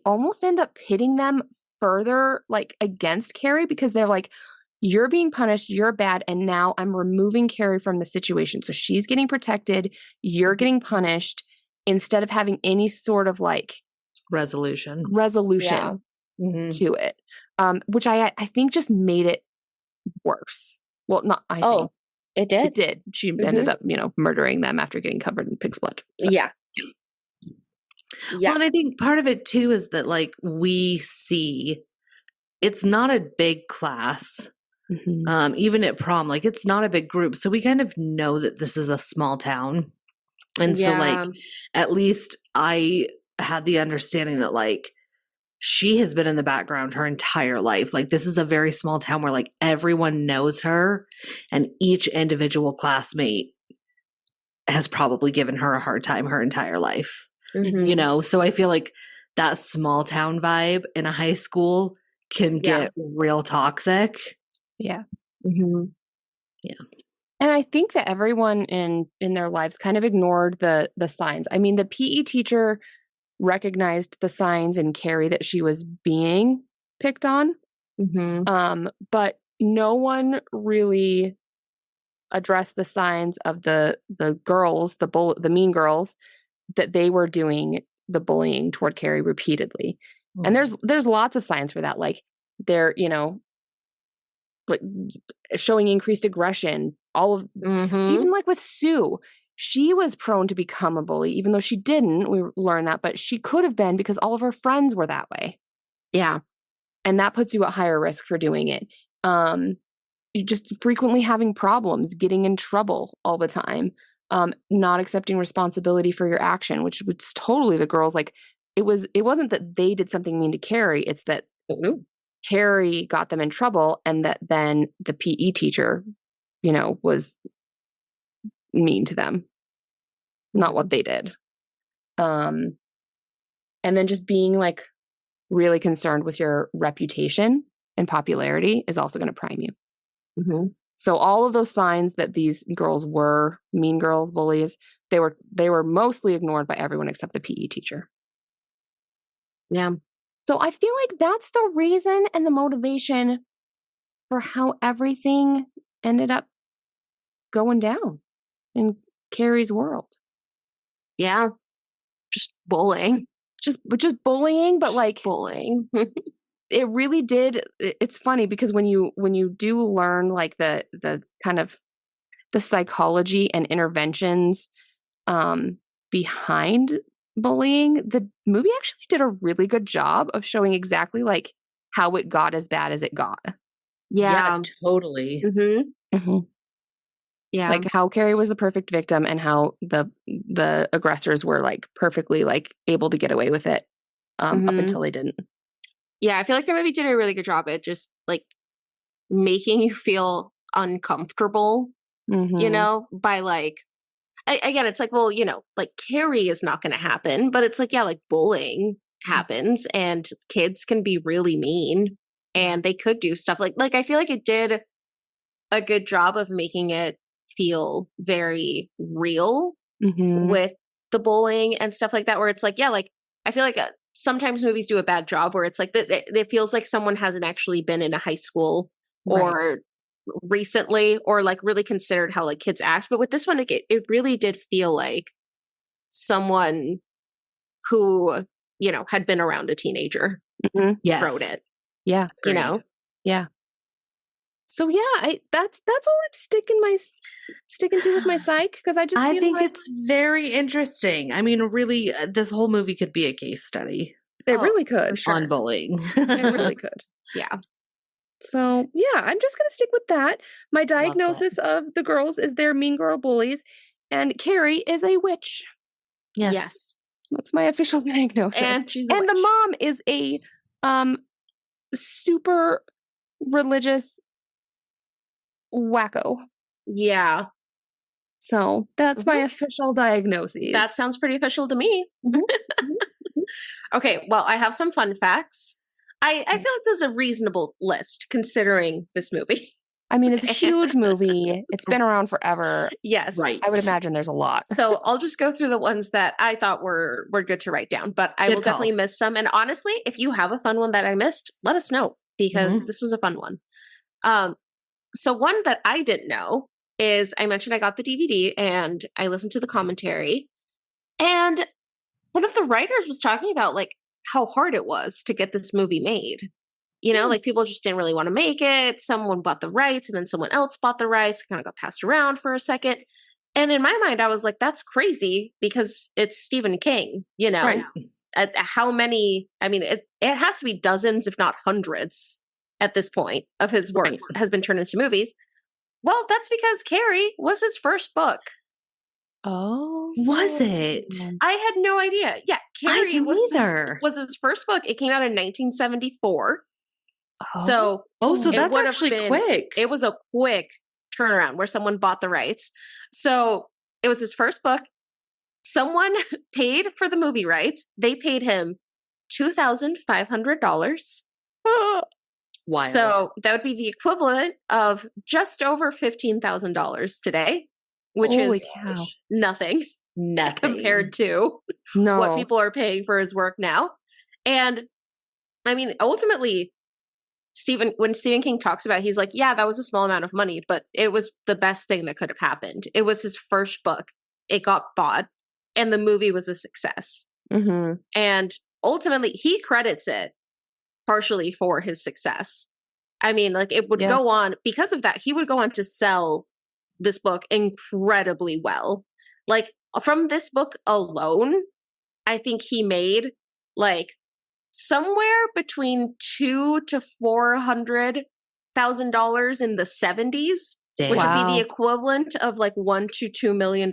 almost end up pitting them further, like, against Carrie, because they're like, you're being punished, you're bad, and now I'm removing Carrie from the situation. So she's getting protected, you're getting punished, instead of having any sort of like resolution to it, which I think just made it worse. Well, not I think. It did. It did. She ended up, murdering them after getting covered in pig's blood. So. Yeah. Well, and I think part of it too is that, like, we see it's not a big class. Even at prom, like, it's not a big group. So we kind of know that this is a small town. And so, like, at least I had the understanding that, like, she has been in the background her entire life. Like, this is a very small town where, like, everyone knows her, and each individual classmate has probably given her a hard time her entire life. So I feel like that small town vibe in a high school can get real toxic. Yeah. Yeah. And I think that everyone in their lives kind of ignored the signs. I mean, the PE teacher recognized the signs in Carrie that she was being picked on. But no one really addressed the signs of the girls, the mean girls, that they were doing the bullying toward Carrie repeatedly. And there's lots of signs for that. Like, they're, like showing increased aggression, all of even like with Sue, she was prone to become a bully, even though she didn't. We learned that, but she could have been because all of her friends were that way. Yeah. And that puts you at higher risk for doing it. You just frequently having problems, getting in trouble all the time, not accepting responsibility for your action, which was totally the girls. Like, it wasn't that they did something mean to Carrie. It's that Carrie got them in trouble, and that then the PE teacher, was mean to them, not what they did. And then just being like really concerned with your reputation and popularity is also going to prime you. Mm-hmm. So all of those signs that these girls were mean girls, bullies, they were mostly ignored by everyone except the PE teacher. Yeah. So I feel like that's the reason and the motivation for how everything ended up going down in Carrie's world. Yeah. Just bullying. Just bullying, but like bullying. It really did. It's funny because when you do learn like the kind of the psychology and interventions behind bullying, the movie actually did a really good job of showing exactly like how it got as bad as it got. Yeah, totally. Mm-hmm. Mm-hmm. Yeah. Like how Carrie was the perfect victim and how the aggressors were like perfectly like able to get away with it up until they didn't. Yeah, I feel like the movie did a really good job at just like making you feel uncomfortable, by like, again, it's like, well, like Carrie is not going to happen, but it's like, yeah, like bullying happens and kids can be really mean and they could do stuff like I feel like it did a good job of making it feel very real with the bullying and stuff like that, where it's like, yeah, like I feel like sometimes movies do a bad job where it's like it feels like someone hasn't actually been in a high school or recently or like really considered how like kids act. But with this one, it really did feel like someone who, had been around a teenager wrote it. Yeah. Yeah. So yeah, that's all I'm sticking to with my psych, because I think it's very interesting. I mean, really, this whole movie could be a case study. It really could on bullying. It really could. Yeah. So yeah, I'm just gonna stick with that. My diagnosis of the girls is they're mean girl bullies, and Carrie is a witch. Yes. That's my official diagnosis. And she's a witch. The mom is a super religious wacko. Yeah. So that's my official diagnosis. That sounds pretty official to me. Okay, well, I have some fun facts. I feel like this is a reasonable list considering this movie. I mean, it's a huge movie. It's been around forever. Yes. Right. I would imagine there's a lot. So I'll just go through the ones that I thought were good to write down, but I will definitely miss some. And honestly, if you have a fun one that I missed, let us know, because this was a fun one. So one that I didn't know is, I mentioned I got the DVD and I listened to the commentary, and one of the writers was talking about like how hard it was to get this movie made. Like people just didn't really want to make it. Someone bought the rights and then someone else bought the rights. It kind of got passed around for a second. And in my mind, I was like, that's crazy because it's Stephen King, Right. How many, I mean, it has to be dozens, if not hundreds at this point of his work has been turned into movies. Well, that's because Carrie was his first book. Oh. Was it? I had no idea. Yeah, Carrie I didn't either. was his first book. It came out in 1974. So that's actually quick. It was a quick turnaround where someone bought the rights. So it was his first book. Someone paid for the movie rights. They paid him $2,500. Wild. So that would be the equivalent of just over $15,000 today, which is nothing compared to what people are paying for his work now. And I mean, ultimately, when Stephen King talks about it, he's like, yeah, that was a small amount of money, but it was the best thing that could have happened. It was his first book. It got bought and the movie was a success. And ultimately, he credits it partially for his success. I mean, like it would go on, because of that, he would go on to sell this book incredibly well. Like from this book alone, I think he made like somewhere between $200,000 to $400,000 in the 70s, which would be the equivalent of like $1 to $2 million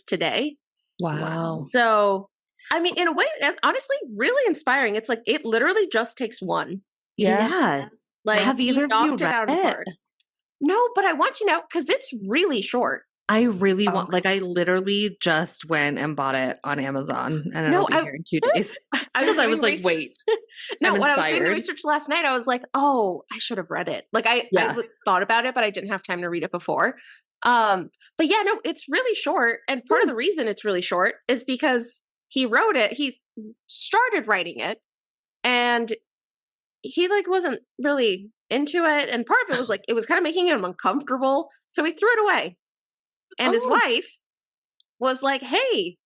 today. Wow. So I mean, in a way, and honestly, really inspiring. It's like, it literally just takes one. Yeah. Like, Have he either of you knocked it read out of the it? park. No, but I want to know, because it's really short. I really want, Okay. like, I literally just went and bought it on Amazon, and No, it'll be here in 2 days. I was, Because I doing was like, res- wait. No, I'm when I was doing the inspired. research last night, I was like, oh, I should have read it. Like, I thought about it, but I didn't have time to read it before. But yeah, no, it's really short. And part of the reason it's really short is because he wrote it, he's started writing it, and he like wasn't really into it. And part of it was like, it was kind of making him uncomfortable. So he threw it away. And his wife was like, hey,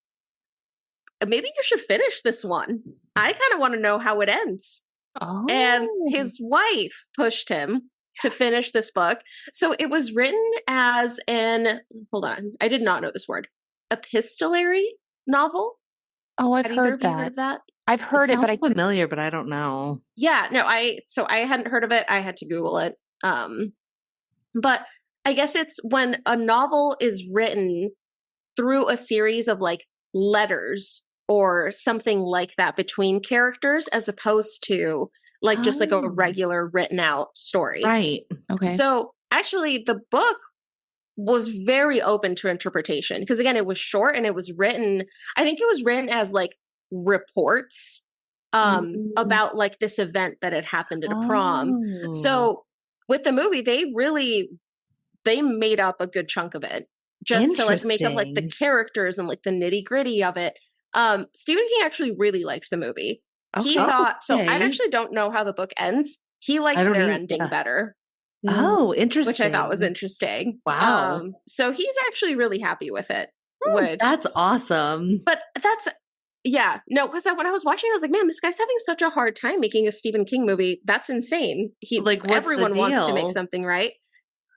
maybe you should finish this one. I kind of want to know how it ends. Oh. And his wife pushed him to finish this book. So it was written as hold on, I did not know this word, epistolary novel. Oh, I've Had either heard of you heard that. of that? I've heard it, but I sounds familiar, but I don't know. Yeah, no, I hadn't heard of it. I had to Google it. But I guess it's when a novel is written through a series of like letters or something like that between characters, as opposed to like just like a regular written out story. Right. Okay. So actually the book was very open to interpretation, because again, it was short and it was written, I think it was written as like reports about like this event that had happened at a prom. So with the movie, they made up a good chunk of it just to like make up like the characters and like the nitty gritty of it. Stephen King actually really liked the movie. Okay. He thought, so I actually don't know how the book ends. He liked their ending better. Oh, interesting. Which I thought was interesting. Wow. So he's actually really happy with it. That's awesome. But that's, yeah, no, because when I was watching, I was like, man, this guy's having such a hard time making a Stephen King movie. That's insane. Like, everyone wants to make something, right?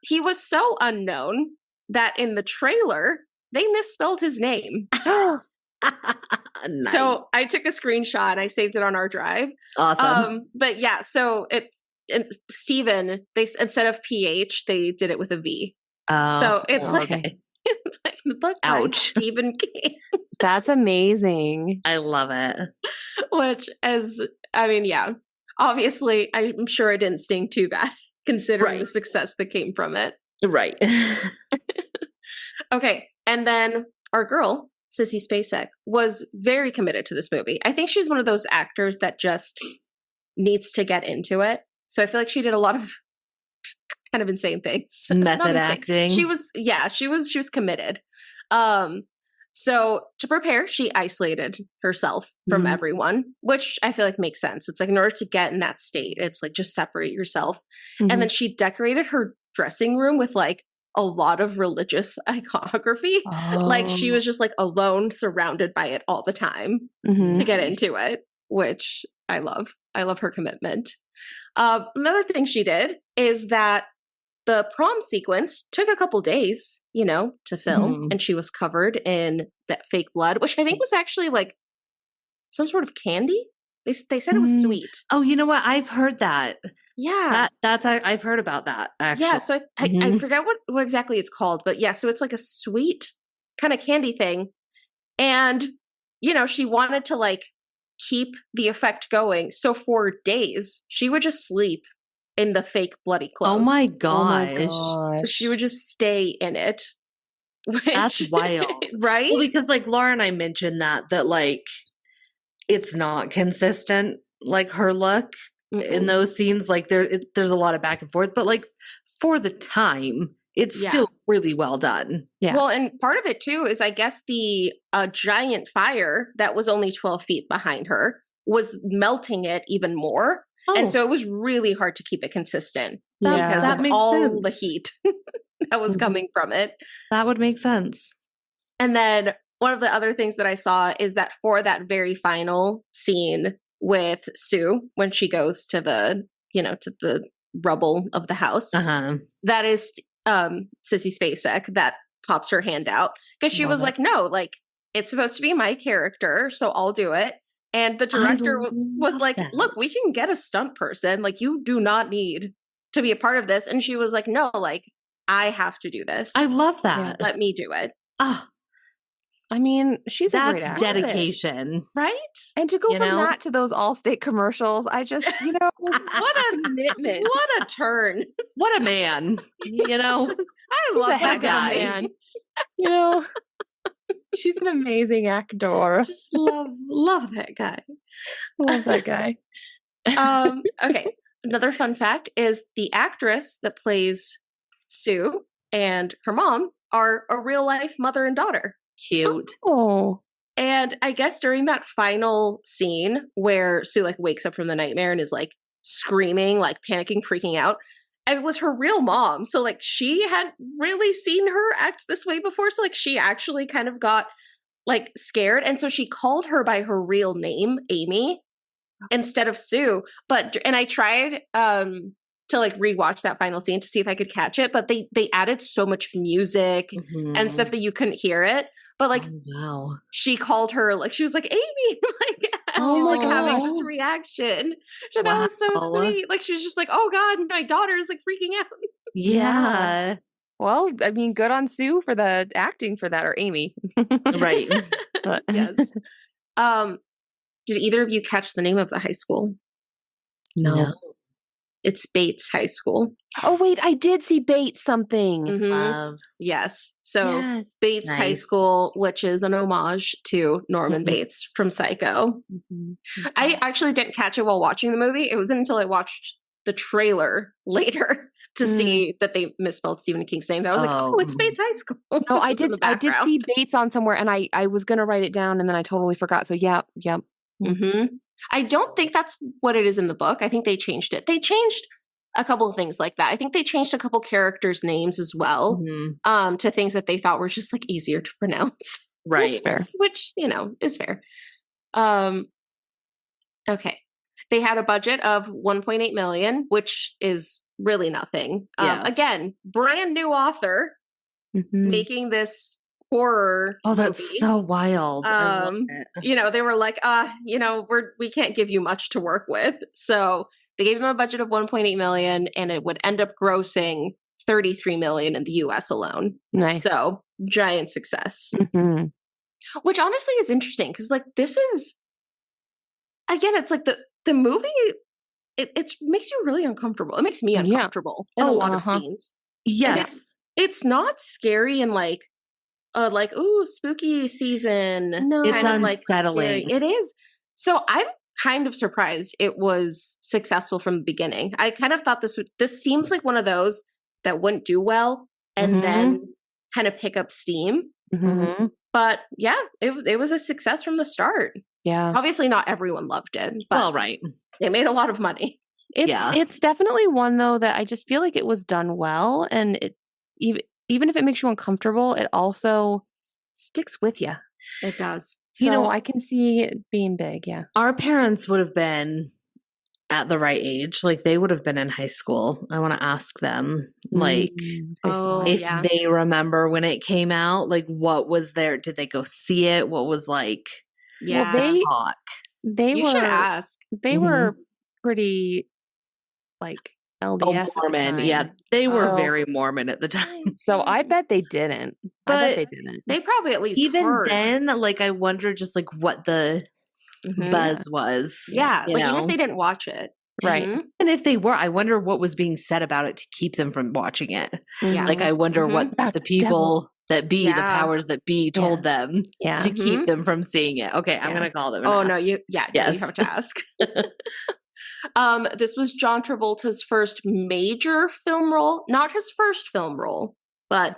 He was so unknown that in the trailer, they misspelled his name. Nice. So I took a screenshot and I saved it on our drive. Awesome. But yeah, so Stephen, they instead of PH, they did it with a V. Oh, so it's like, okay. it's like the book by Ouch. Stephen King. That's amazing. I love it. Which, yeah, obviously, I'm sure it didn't sting too bad considering the success that came from it. Right. Okay, and then our girl, Sissy Spacek, was very committed to this movie. I think she's one of those actors that just needs to get into it. So I feel like she did a lot of kind of insane things. Method acting. She was committed. So to prepare, she isolated herself from everyone, which I feel like makes sense. It's like in order to get in that state, it's like just separate yourself. And then she decorated her dressing room with like a lot of religious iconography. Like she was just like alone, surrounded by it all the time to get into it, which I love. I love her commitment. Another thing she did is that the prom sequence took a couple days, to film, and she was covered in that fake blood, which I think was actually like some sort of candy. They said it was sweet. Oh, you know what? I've heard that. Yeah, I've heard about that. Actually, yeah. So I forget what exactly it's called, but yeah. So it's like a sweet kind of candy thing, and she wanted to like keep the effect going. So for days, she would just sleep in the fake bloody clothes. Oh my gosh. She would just stay in it. That's wild. Right? Well, because like Laura and I mentioned that like it's not consistent, like her look in those scenes. Like there's a lot of back and forth, but like for the time, it's still really well done. Yeah. Well, and part of it too is I guess the giant fire that was only 12 feet behind her was melting it even more. And so it was really hard to keep it consistent because that of makes all sense. the heat that was coming from it. That would make sense. And then one of the other things that I saw is that for that very final scene with Sue, when she goes to the, to the rubble of the house, that is Sissy Spacek that pops her hand out because she was like, no, like it's supposed to be my character, so I'll do it. And the director was like, look, we can get a stunt person. Like, you do not need to be a part of this. And she was like, no, like, I have to do this. I love that. Let me do it. Oh, I mean, she's a great That's actress. actress. dedication. I mean, she's a great That's actress. dedication. Right? And to go You from know? that to those Allstate commercials, I just, What a commitment. What a turn. What a man. You know? I he's love a that heck of a guy. man. You know, she's an amazing actor. Just love that guy. Love that guy. Okay. Another fun fact is the actress that plays Sue and her mom are a real life mother and daughter. Cute. Oh, And I guess during that final scene where Sue like wakes up from the nightmare and is like screaming, like panicking, freaking out, it was her real mom. So like she hadn't really seen her act this way before. So like she actually kind of got like scared. And so she called her by her real name, Amy, instead of Sue. And I tried to like rewatch that final scene to see if I could catch it, but they added so much music and stuff that you couldn't hear it. But like wow. she called her, like she was like, Amy, like as Oh she's my like having gosh. this reaction. So that was so Wow. sweet. Like she was just like, oh God, my daughter is like freaking out. Yeah. well, I mean, good on Sue for the acting for that, or Amy. Right. But- Yes. Did either of you catch the name of the high school? No. It's Bates High School. Oh, wait, I did see Bates something. Mhm. Love. Yes. So Yes. Bates High Nice. School, which is an homage to Norman Mhm. Bates from Psycho. Mhm. I actually didn't catch it while watching the movie. It wasn't until I watched the trailer later to see that they misspelled Stephen King's name that I was like, oh, it's Bates High School. No, This I was in did. the I did see Bates on somewhere, and I was gonna write it down, and then I totally forgot. So yeah. Mm-hmm. I don't think that's what it is in the book. I think they changed it. They changed a couple of things like that. I think they changed a couple characters' names as well, to things that they thought were just like easier to pronounce. Right. That's fair. Which, you know, is fair. Okay. They had a budget of 1.8 million, which is really nothing. Yeah. Again, brand new author Mhm. making this horror Oh, that's movie. so wild. I love it. You know, they were like, you know, we can't give you much to work with. So they gave them a budget of 1.8 million and it would end up grossing 33 million in the US alone. Nice. So giant success. Mhm. Which honestly is interesting because like this is, again, it's like the movie, it makes you really uncomfortable. It makes me Yeah. uncomfortable in a lot of scenes. Yes. It's not scary and like ooh, spooky season. No. It's kind of, like, unsettling. scary. It is. So I'm kind of surprised it was successful from the beginning. I kind of thought this seems like one of those that wouldn't do well and then kind of pick up steam. Mhm. But yeah, it was a success from the start. Yeah. Obviously not everyone loved it, but Well, right. they made a lot of money. It's definitely one though that I just feel like it was done well, and it even if it makes you uncomfortable, it also sticks with you. It does. So You know, I can see it being big. Yeah. Our parents would have been at the right age. Like they would have been in high school. I want to ask them, like, if yeah. they remember when it came out, like what was there? Did they go see it? What was like Yeah. the talk? They You were should ask. They were pretty like LDS at the Mormon. time. Yeah, they were Oh. very Mormon at the time. So I bet they didn't. I But bet they didn't. They probably at least Even heard. then, like I wonder just like what the Mhm. buzz was. Yeah, you like even know? if they didn't watch it. Right. Mhm. And if they were, I wonder what was being said about it to keep them from watching it. Yeah. Like I wonder Mhm. what About the the people that be, the Yeah. powers that be, told them Yeah. to Mhm. keep them from seeing it. Okay, I'm Yeah. gonna call them. Oh and no, ask. you Yes. have to ask. This was John Travolta's first major film role. Not his first film role, but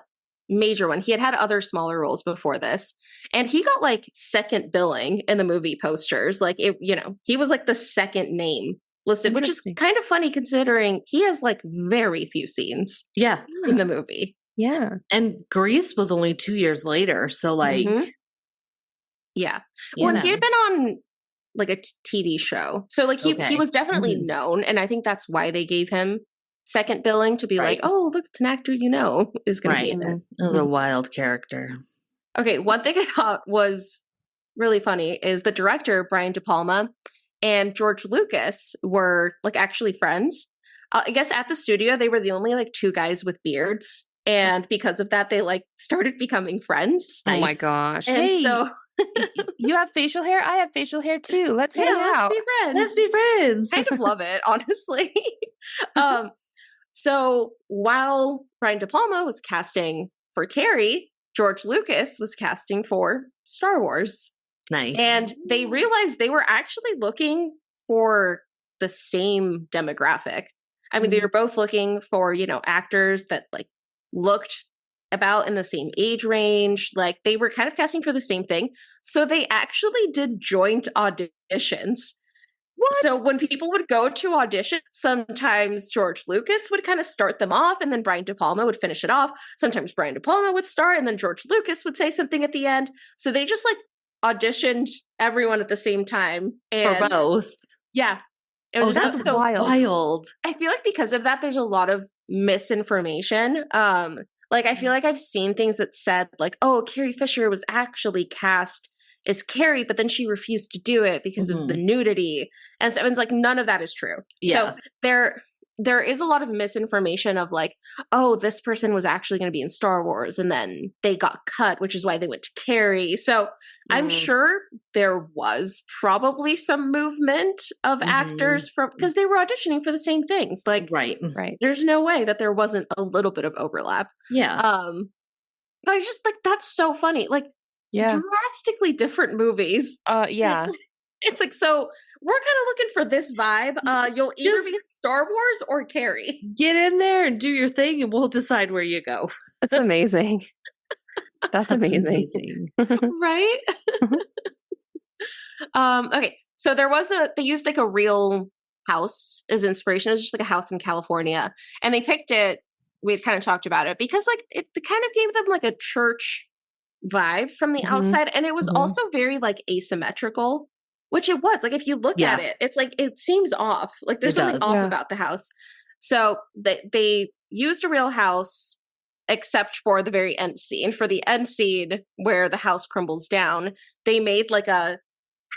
major one. He had other smaller roles before this. And he got like second billing in the movie posters. Like it, you know, he was like the second name listed, which is Interesting. kind of funny considering he has like very few scenes Yeah, in the movie. Yeah. and Grease was only 2 years later, so like, Mhm. Yeah. you Well, and he had know. been on like a TV show. So like he Okay. was definitely Mhm. known. And I think that's why they gave him second billing to be Right. like, oh, look, it's an actor you know is going to be Right. in it. It was a wild character. Okay, one thing I thought was really funny is the director, Brian De Palma, and George Lucas were like actually friends. I guess at the studio, they were the only like two guys with beards And because of that, they like started becoming friends. Oh my gosh. And hey, so you have facial hair? I have facial hair too. Let's hang let's out. be friends. Let's be friends. Kind of love it, honestly. So while Brian De Palma was casting for Carrie, George Lucas was casting for Star Wars. Nice. And they realized they were actually looking for the same demographic. I mean, they were both looking for, actors that like looked about in the same age range. Like they were kind of casting for the same thing. So they actually did joint auditions. What? So when people would go to audition, sometimes George Lucas would kind of start them off and then Brian De Palma would finish it off. Sometimes Brian De Palma would start and then George Lucas would say something at the end. So they just like auditioned everyone at the same time. And for both. yeah. It was that's so wild. I feel like because of that, there's a lot of misinformation. Like I feel like I've seen things that said like, oh, Carrie Fisher was actually cast as Carrie, but then she refused to do it because of the nudity. And so it's like none of that is true. Yeah. So there is a lot of misinformation of like, oh, this person was actually going to be in Star Wars and then they got cut, which is why they went to Carrie. So I'm sure there was probably some movement of actors from because they were auditioning for the same things. Like, right. There's no way that there wasn't a little bit of overlap. Yeah. But I just like that's so funny. Like, drastically different movies. Yeah. It's like so. We're kind of looking for this vibe. You'll either be in Star Wars or Carrie. Get in there and do your thing, and we'll decide where you go. That's amazing. That's amazing. Right? Okay. So they used like a real house as inspiration. It was just like a house in California. And they picked it, we had kind of talked about it because like it kind of gave them like a church vibe from the outside. And it was also very like asymmetrical, which it was. Like if you look at it, it's like it seems off. Like there's something off about the house. So they used a real house except for the very end scene. For the end scene where the house crumbles down, they made like a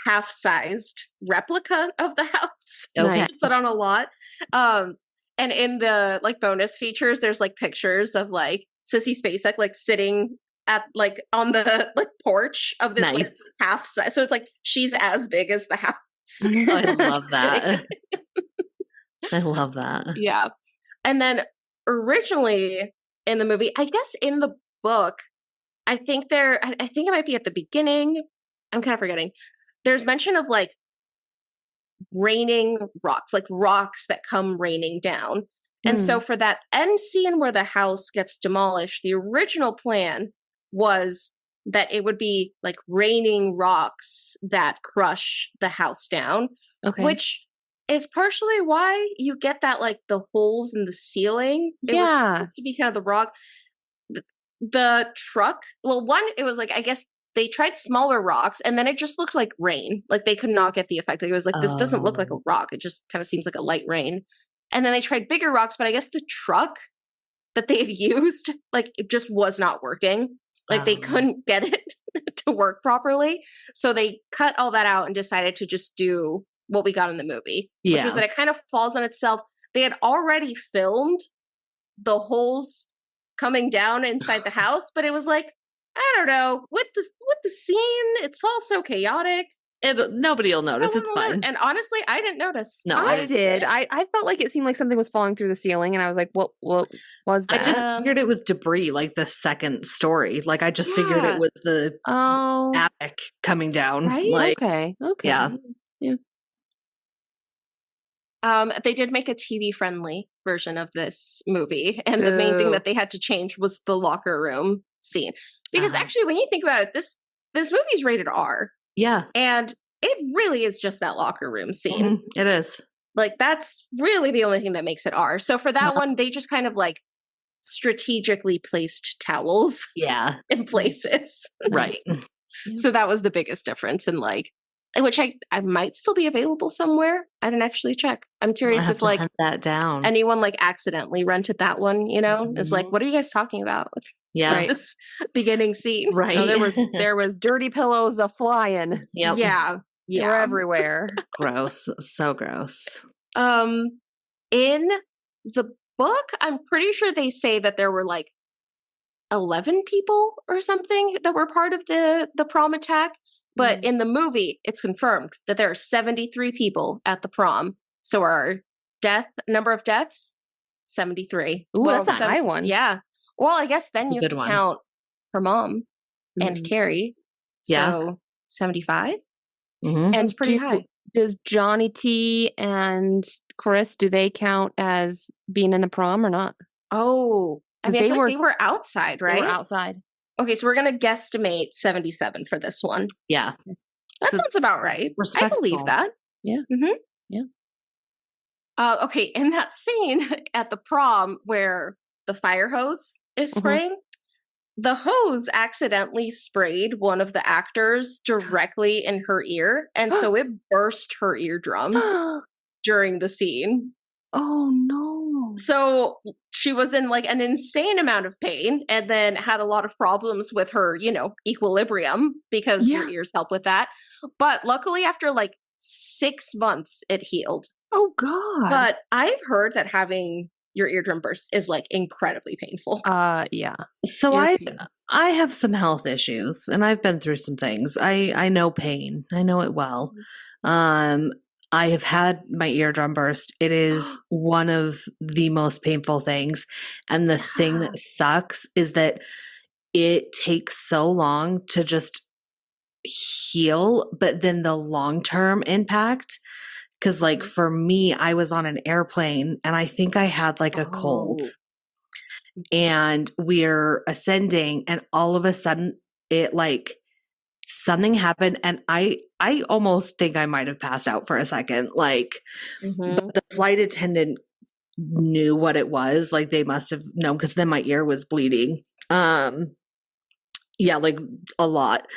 half-sized replica of the house. Okay. Put on a lot. And in the like bonus features, there's like pictures of like Sissy Spacek like sitting at like on the like porch of this like half size. So it's like she's as big as the house. I love that. I love that. Yeah. And then originally in the movie, I guess in the book, I think it might be at the beginning. I'm kind of forgetting. There's mention of like raining rocks, like rocks that come raining down. And so for that end scene where the house gets demolished, the original plan was that it would be like raining rocks that crush the house down, which is partially why you get that like the holes in the ceiling. It was supposed to be kind of the rock. The truck, well, one, it was like, I guess they tried smaller rocks and then it just looked like rain. Like they could not get the effect. Like, it was like, this doesn't look like a rock. It just kind of seems like a light rain. And then they tried bigger rocks, but I guess the truck that they had used, like it just was not working. Like they couldn't get it to work properly. So they cut all that out and decided to just do what we got in the movie, which was that it kind of falls on itself. They had already filmed the holes coming down inside the house, but it was like, I don't know, with the scene, it's all so chaotic. Nobody will notice. It's fine. And honestly, I didn't notice. No, I did. I felt like it seemed like something was falling through the ceiling, and I was like, "What was that?" I just figured it was debris, like the second story. Like I just figured it was the attic coming down. Right? Like, okay. Yeah. They did make a TV-friendly version of this movie, and the main thing that they had to change was the locker room scene. Because actually, when you think about it, this movie's rated R. Yeah. And it really is just that locker room scene. It is. Like, that's really the only thing that makes it R. So for that one, they just kind of like strategically placed towels in places. Right. So that was the biggest difference in like, which I might still be available somewhere. I didn't actually check. I'm curious if like hunt that down. anyone like accidentally rented that one, you know, is like, what are you guys talking about? Yeah. This beginning scene. Right. No, there was dirty pillows a flying. Yep. Yeah. They were everywhere. Gross. So gross. In the book, I'm pretty sure they say that there were like 11 people or something that were part of the prom attack. But in the movie, it's confirmed that there are 73 people at the prom. So our number of deaths, 73. Ooh, that's a high one. Yeah. Well, I guess then you have to count her mom and Carrie. So 75? Mm-hmm. And it's pretty high. Does Johnny T and Chris, do they count as being in the prom or not? Oh, I mean, I feel like they were outside, right? They were outside. Okay, so we're going to guesstimate 77 for this one. Yeah. That sounds about right. I believe that. Yeah. Mm-hmm. Yeah. Okay, in that scene at the prom where the fire hose is spraying, the hose accidentally sprayed one of the actors directly in her ear, and so it burst her eardrums during the scene. Oh no. So she was in like an insane amount of pain and then had a lot of problems with her, equilibrium because your ears help with that. But luckily after like 6 months it healed. Oh God. But I've heard that having your eardrum burst is like incredibly painful. Yeah. So I have some health issues and I've been through some things. I know pain. I know it well. I have had my eardrum burst. It is one of the most painful things. And the thing that sucks is that it takes so long to just heal, but then the long-term impact, because like for me, I was on an airplane and I think I had like a cold and we're ascending and all of a sudden it like something happened and I almost think I might have passed out for a second. Like but the flight attendant knew what it was. Like they must have known because then my ear was bleeding. Yeah, like a lot.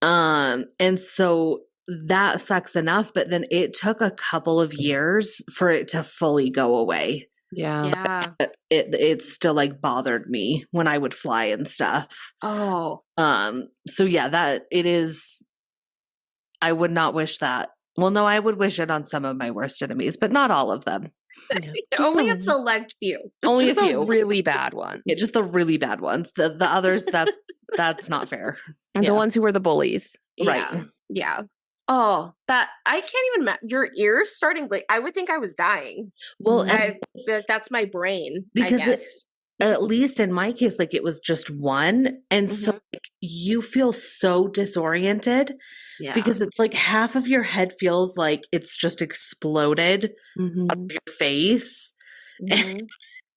And so that sucks enough, but then it took a couple of years for it to fully go away. Yeah. It still like bothered me when I would fly and stuff. Oh. So yeah, that it is, I would not wish that. Well, no, I would wish it on some of my worst enemies, but not all of them. Yeah. Only a select few. Only just a few. The really bad ones. Yeah, just the really bad ones. The others that's not fair. And the ones who were the bullies. Right. Yeah. Oh, that I can't even imagine. Your ears starting bleed. I would think I was dying. Well, that's my brain. Because I guess. At least in my case, like it was just one. And so like, you feel so disoriented because it's like half of your head feels like it's just exploded up your face.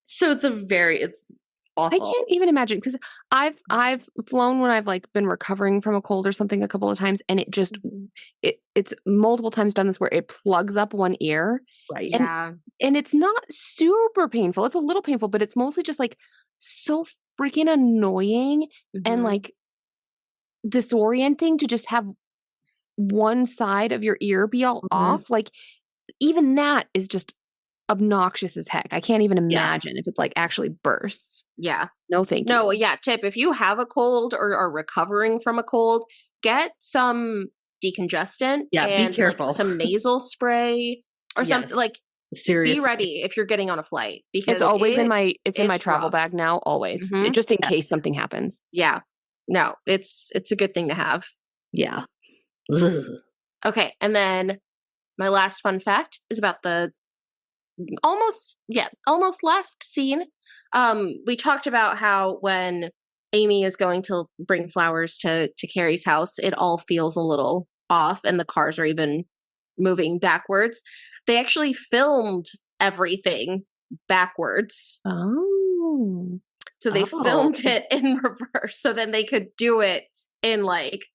So it's awful. I can't even imagine because I've flown when I've like been recovering from a cold or something a couple of times, and it just it's multiple times done this where it plugs up one ear, right? And it's not super painful. It's a little painful, but it's mostly just like so freaking annoying and like disorienting to just have one side of your ear be all off. Like even that is just obnoxious as heck. I can't even imagine if it like actually bursts. Yeah. No, thank you. No, tip. If you have a cold or are recovering from a cold, get some decongestant. Yeah, and be careful. Like, some nasal spray or something. Like, seriously, be ready if you're getting on a flight because it's always in my travel rough. bag now. Always, just in case something happens. Yeah. No, it's a good thing to have. Yeah. Okay, and then my last fun fact is about the almost last scene. We talked about how when Amy is going to bring flowers to Carrie's house, it all feels a little off and the cars are even moving backwards. They actually filmed everything backwards. Oh. So they filmed it in reverse so then they could do it in like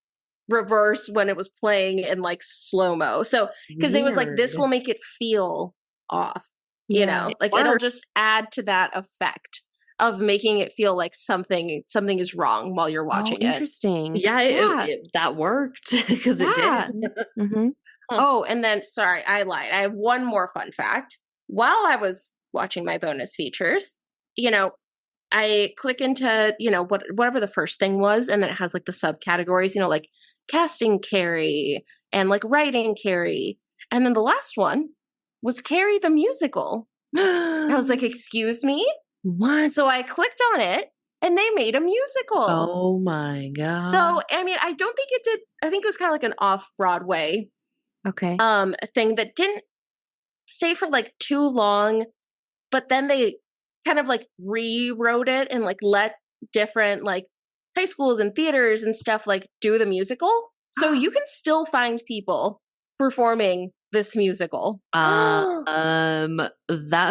reverse when it was playing in like slow-mo. So because they was like, this will make it feel off, you know, like it'll just add to that effect of making it feel like something is wrong while you're watching it. Interesting. Yeah, that worked because it did. Oh, and then sorry, I lied. I have one more fun fact. While I was watching my bonus features, I click into, whatever the first thing was, and then it has like the subcategories, like casting Carrie and like writing Carrie. And then the last one was Carrie the musical. And I was like, excuse me? What? So I clicked on it and they made a musical. Oh my God. So, I mean, I don't think it did. I think it was kind of like an off-Broadway Okay. thing that didn't stay for like too long, but then they kind of like rewrote it and like let different like high schools and theaters and stuff like do the musical. So you can still find people performing this musical. That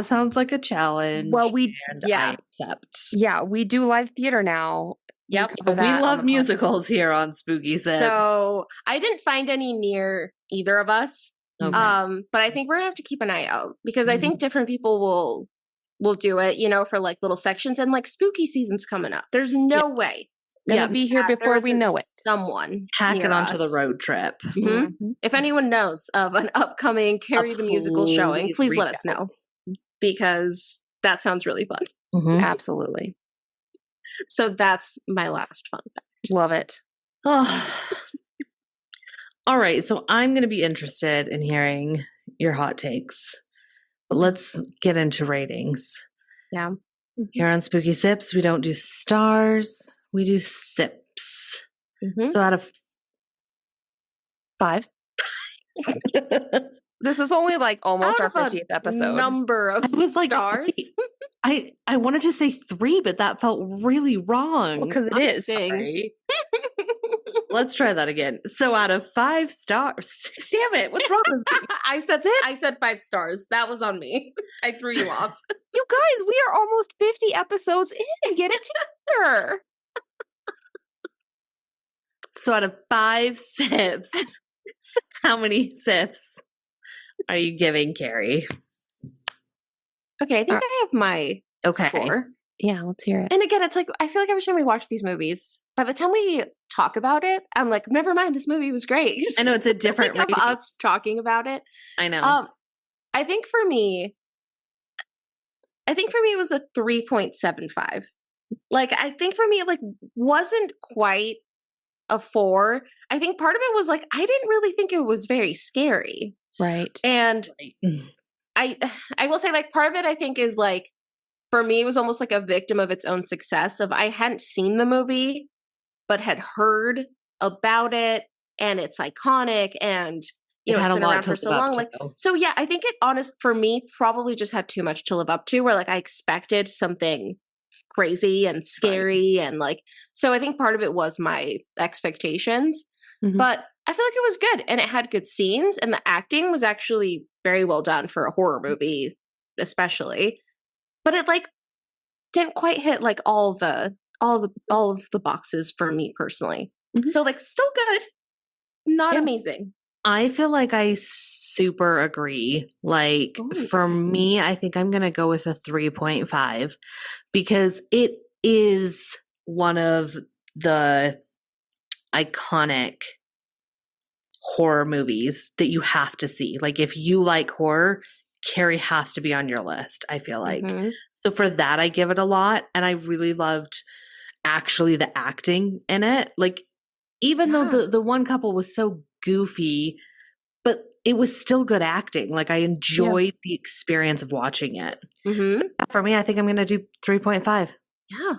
sounds like a challenge. Well, I accept. Yeah, we do live theater now. Yep. We love musicals here on Spooky Sips. So I didn't find any near either of us. Okay. But I think we're gonna have to keep an eye out because I think different people will do it, you know, for like little sections, and like spooky season's coming up. There's no way. Gonna be here before we know it. Someone Hack it onto the us. road trip. If anyone knows of an upcoming Carrie the Musical showing, please let us know, because that sounds really fun. Absolutely. So that's my last fun fact. Love it. All right, so I'm going to be interested in hearing your hot takes. But let's get into ratings. Yeah. Here on Spooky Sips, we don't do stars, we do sips. So out of 5. This is only like almost our 50th episode. Number of stars. I wanted to say 3, but that felt really wrong. Because it is. Sorry. Let's try that again. So out of 5 stars. Damn it, what's wrong with me? I said 5 stars. That was on me. I threw you off. You guys, we are almost 50 episodes in. Get it together. So out of 5 sips, how many sips are you giving Carrie? Okay, I think I have my score. Yeah, let's hear it. And again, it's like, I feel like every time we watch these movies, by the time we talk about it, I'm like, never mind, this movie was great. I know it's a different of us talking about it. I know. I think for me it was a 3.75. Like, I think for me, it like wasn't quite a 4. I think part of it was like, I didn't really think it was very scary. Right. And I will say, like, part of it I think is like, for me, it was almost like a victim of its own success. Of I hadn't seen the movie, but had heard about it, and it's iconic, and you know, it's been around for so long. Like, so yeah, I think it for me, probably just had too much to live up to. Where like I expected something crazy and scary, and like, so I think part of it was my expectations. But I feel like it was good, and it had good scenes, and the acting was actually very well done for a horror movie, especially. But it like didn't quite hit like all of the boxes for me personally. So like still good, not amazing. I feel like I super agree. Like for me, I think I'm going to go with a 3.5 because it is one of the iconic horror movies that you have to see. Like if you like horror, Carrie has to be on your list, I feel like. So for that, I give it a lot. And I really loved actually the acting in it. Like, even though the one couple was so goofy, but it was still good acting. Like, I enjoyed the experience of watching it. For me, I think I'm going to do 3.5. Yeah.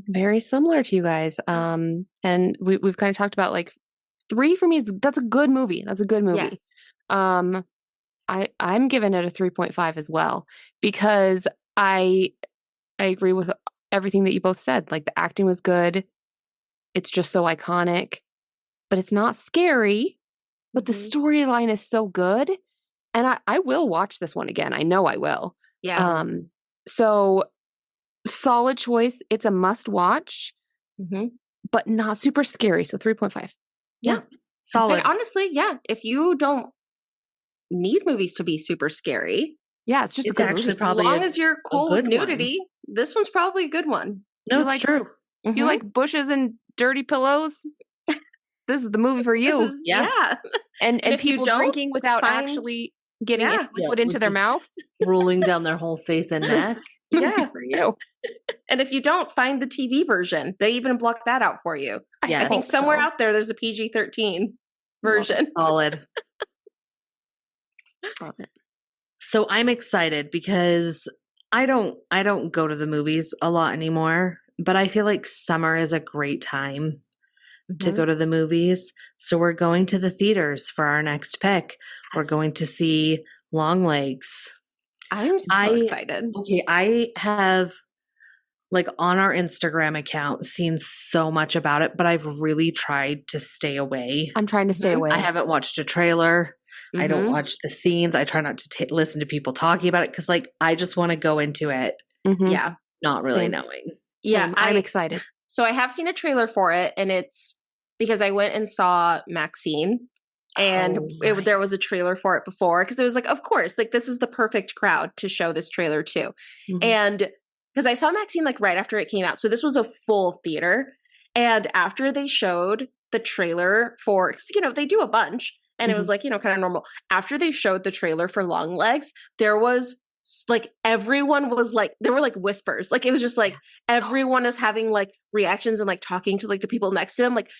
Very similar to you guys. And we've kind of talked about like 3 for me. That's a good movie. That's a good movie. Yes. I'm giving it a 3.5 as well because I agree with everything that you both said. Like the acting was good. It's just so iconic, but it's not scary, but the storyline is so good. And I will watch this one again. I know I will. Yeah. So solid choice. It's a must watch, but not super scary. So 3.5. Yeah. Solid. And honestly, yeah. If you don't need movies to be super scary. Yeah, it's just a good movie. As long as you're cool with nudity, this one's probably a good one. No, it's true. If you like bushes and dirty pillows, this is the movie for you. Yeah. And people drinking without actually getting liquid into their mouth. Rolling down their whole face and neck. Yeah. For you. And if you don't, find the TV version. They even block that out for you. Yeah, I think somewhere out there's a PG-13 version. Solid. Love it. So I'm excited because I don't go to the movies a lot anymore, but I feel like summer is a great time to go to the movies. So we're going to the theaters for our next pick. We're going to see Longlegs. I'm so excited. Okay, I have like on our Instagram account seen so much about it, but I've really tried to stay away. I'm trying to stay away. I haven't watched a trailer. I don't watch the scenes. I try not to listen to people talking about it because like I just want to go into it Yeah. not really Same. knowing. Yeah, I'm excited. So I have seen a trailer for it, and it's because I went and saw Maxine, and there was a trailer for it before because it was like, of course, like this is the perfect crowd to show this trailer to. And because I saw Maxine like right after it came out. So this was a full theater. And after they showed the trailer for, because, you know, they do a bunch and it was like, you know, kind of normal. After they showed the trailer for Longlegs, there was like everyone was like, there were like whispers. Like it was just like everyone is having like reactions and like talking to like the people next to them. Like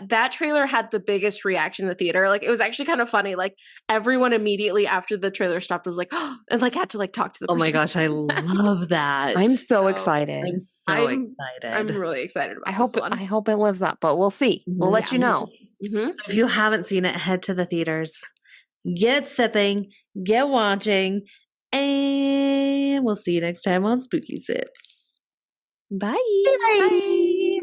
that trailer had the biggest reaction in the theater. Like it was actually kind of funny. Like everyone immediately after the trailer stopped was like, oh, and like had to like talk to the person. Oh my gosh, I love that. I'm so excited. I'm so excited. I'm really excited about this one. I hope it lives up, but we'll see. We'll let you know. So if you haven't seen it, head to the theaters. Get sipping, get watching, and we'll see you next time on Spooky Sips. Bye. Bye.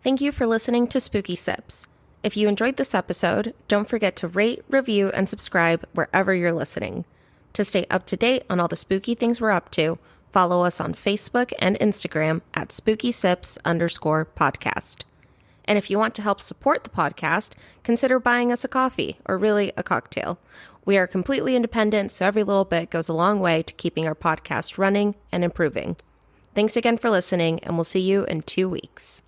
Thank you for listening to Spooky Sips. If you enjoyed this episode, don't forget to rate, review, and subscribe wherever you're listening. To stay up to date on all the spooky things we're up to, follow us on Facebook and Instagram at SpookySips_podcast. And if you want to help support the podcast, consider buying us a coffee, or really a cocktail. We are completely independent, so every little bit goes a long way to keeping our podcast running and improving. Thanks again for listening, and we'll see you in 2 weeks.